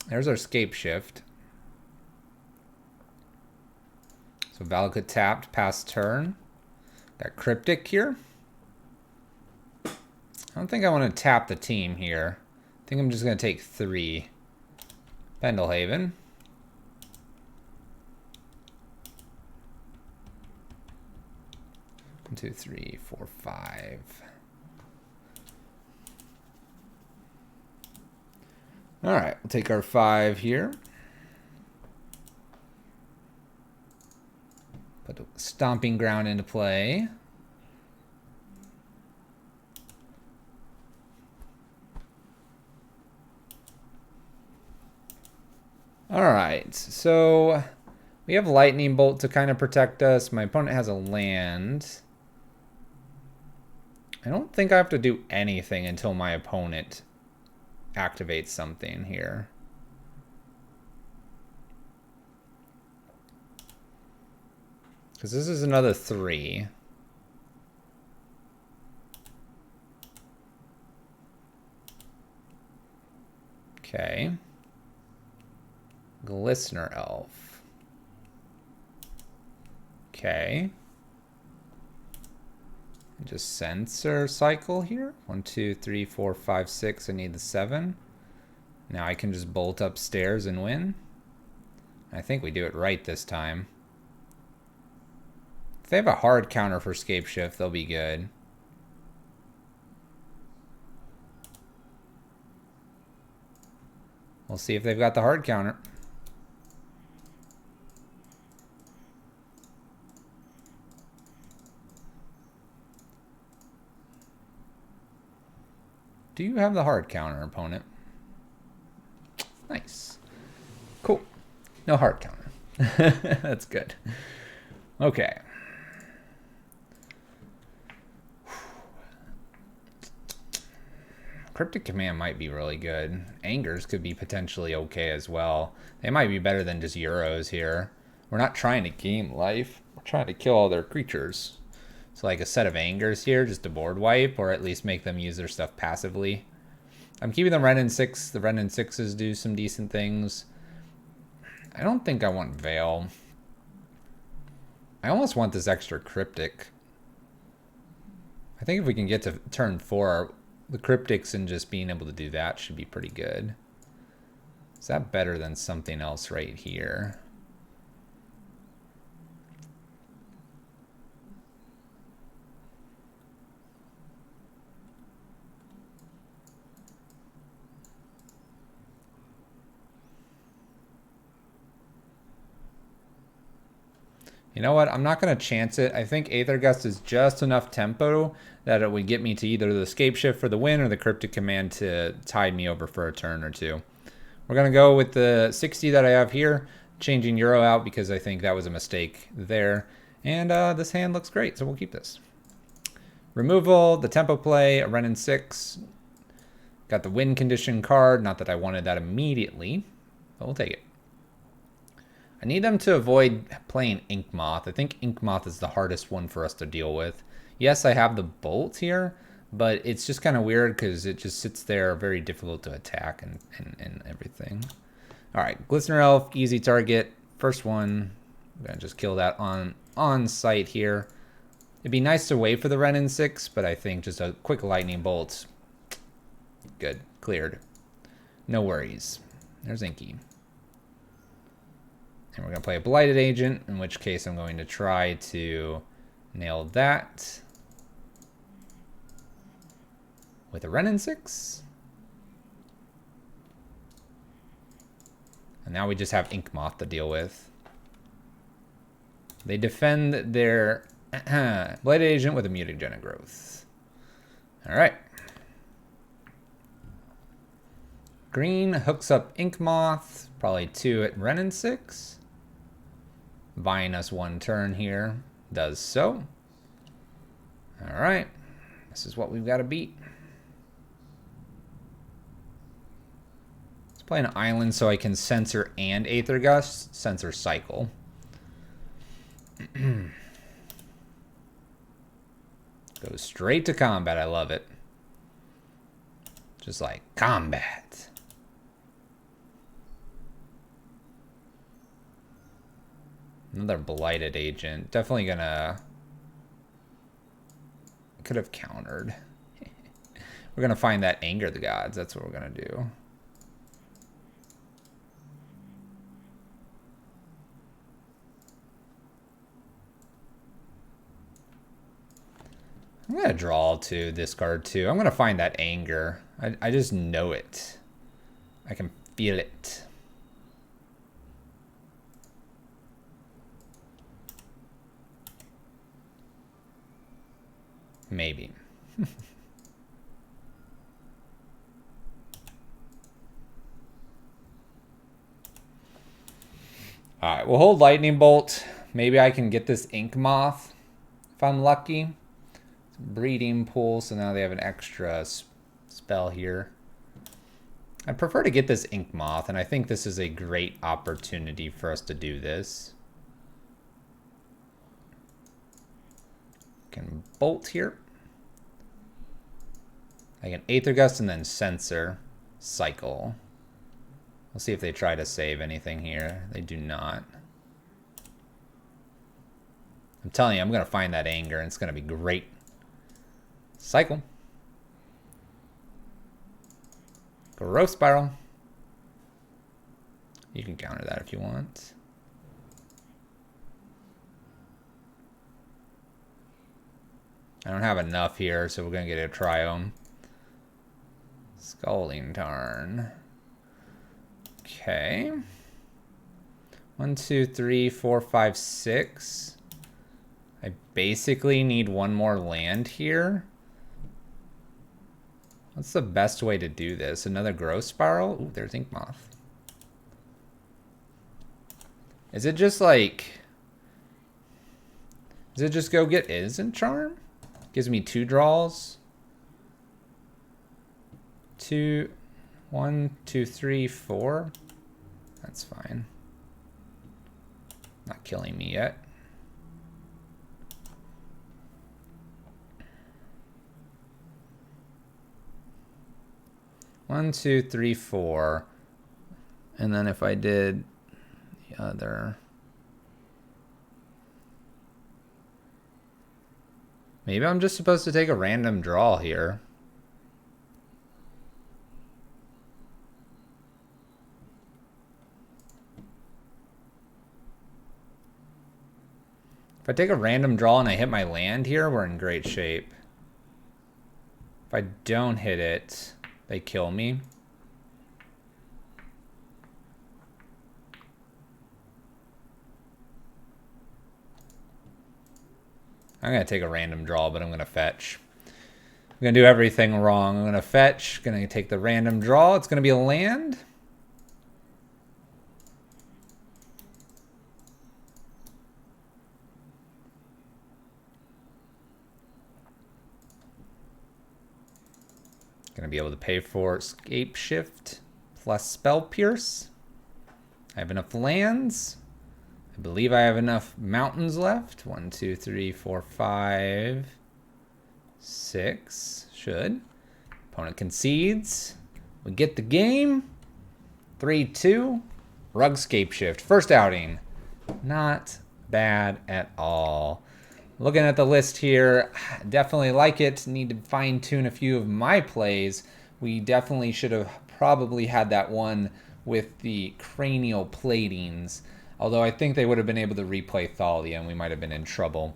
There's our Scapeshift. So Valakut tapped, pass turn. Got Cryptic here. I don't think I want to tap the team here. I think I'm just going to take 3. Pendelhaven. One, 2, 3, 4, 5. All right, we'll take our 5 here. Put Put a stomping ground into play. All right, so we have lightning bolt to kind of protect us. My opponent has a land. I don't think I have to do anything until my opponent activates something here. Because this is another 3. Okay. Glistener Elf. Okay. Just sensor cycle here. 1, 2, 3, 4, 5, 6. I need the 7. Now I can just bolt upstairs and win. I think we do it right this time. If they have a hard counter for Scapeshift, they'll be good. We'll see if they've got the hard counter. Do you have the hard counter, opponent? Nice. Cool. No hard counter. That's good. Okay. Cryptic Command might be really good. Angers could be potentially okay as well. They might be better than just Euros here. We're not trying to gain life. We're trying to kill all their creatures. So like a set of Angers here, just to board wipe, or at least make them use their stuff passively. I'm keeping the Ren and 6. The Ren and 6s do some decent things. I don't think I want Veil. I almost want this extra Cryptic. I think if we can get to turn 4, the Cryptics and just being able to do that should be pretty good. Is that better than something else right here? You know what? I'm not going to chance it. I think Aether Gust is just enough tempo that it would get me to either the Scapeshift for the win or the Cryptic Command to tide me over for a turn or two. We're going to go with the 60 that I have here, changing Euro out because I think that was a mistake there. And this hand looks great, so we'll keep this. Removal, the tempo play, a Ren and 6. Got the win condition card. Not that I wanted that immediately, but we'll take it. I need them to avoid playing Ink Moth. I think Ink Moth is the hardest one for us to deal with. Yes, I have the Bolt here, but it's just kind of weird because it just sits there, very difficult to attack and everything. All right, Glistener Elf, easy target. First one, I'm gonna just kill that on sight here. It'd be nice to wait for the Ren and 6, but I think just a quick Lightning Bolt. Good, cleared. No worries. There's Inky. And we're going to play a Blighted Agent, in which case I'm going to try to nail that with a Ren and 6. And now we just have Ink Moth to deal with. They defend their Blighted Agent with a Mutagenic Growth. All right. Green hooks up Ink Moth, probably 2 at Ren and 6. Buying us 1 turn here. Does so. All right. This is what we've got to beat. Let's play an island so I can Censor and Aether Gust. Censor cycle. Goes straight to combat. I love it. Just like combat. Another Blighted Agent. Definitely gonna... Could have countered. We're gonna find that Anger the Gods. That's what we're gonna do. I'm gonna draw 2, discard 2. I'm gonna find that Anger. I just know it. I can feel it. Maybe. Alright, we'll hold Lightning Bolt. Maybe I can get this Ink Moth if I'm lucky. Breeding Pool, so now they have an extra spell here. I prefer to get this Ink Moth, and I think this is a great opportunity for us to do this. Can Bolt here. I can Aether Gust and then Censor. Cycle. We'll see if they try to save anything here. They do not. I'm telling you, I'm going to find that anger, and it's going to be great. Cycle. Growth Spiral. You can counter that if you want. I don't have enough here, so we're going to get a Triome. Scalding Tarn. Okay. 1, 2, 3, 4, 5, 6. I basically need one more land here. What's the best way to do this? Another Growth Spiral? Ooh, there's Ink Moth. Is it just like... Does it just go get Innocent Charm? Gives me 2 draws. 2, 1, 2, 3, 4. That's fine. Not killing me yet. One, 2, 3, 4. And then if I did the other... Maybe I'm just supposed to take a random draw here. If I take a random draw and I hit my land here, we're in great shape. If I don't hit it, they kill me. I'm going to take a random draw, but I'm going to fetch. I'm going to do everything wrong. I'm going to fetch, going to take the random draw. It's going to be a land. Going to be able to pay for Scapeshift plus Spell Pierce. I have enough lands. I believe I have enough mountains left. 1, 2, 3, 4, 5, 6. Should. Opponent concedes. We get the game. 3-2. Rug Scapeshift. First outing. Not bad at all. Looking at the list here, definitely like it. Need to fine tune a few of my plays. We definitely should have probably had that one with the cranial platings. Although I think they would have been able to replay Thalia and we might have been in trouble.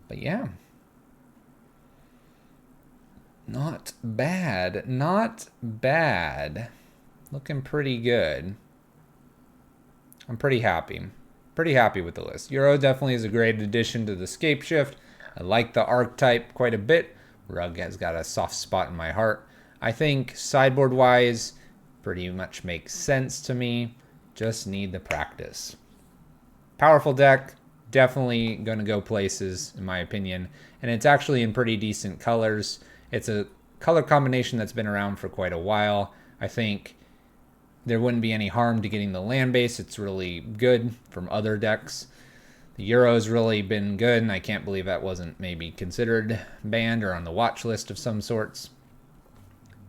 But yeah. Not bad. Not bad. Looking pretty good. I'm pretty happy. Pretty happy with the list. Euro definitely is a great addition to the Scapeshift. I like the archetype quite a bit. Rug has got a soft spot in my heart. I think sideboard-wise, pretty much makes sense to me. Just need the practice. Powerful deck. Definitely going to go places, in my opinion. And it's actually in pretty decent colors. It's a color combination that's been around for quite a while. I think there wouldn't be any harm to getting the land base. It's really good from other decks. The Euro's really been good, and I can't believe that wasn't maybe considered banned or on the watch list of some sorts.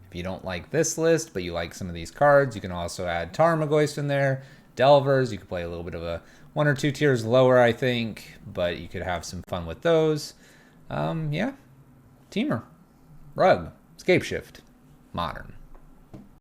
If you don't like this list, but you like some of these cards, you can also add Tarmogoyf in there, Delvers. You could play a little bit of a 1 or 2 tiers lower, I think, but you could have some fun with those. Yeah, Temur, Rug, Scapeshift, Modern.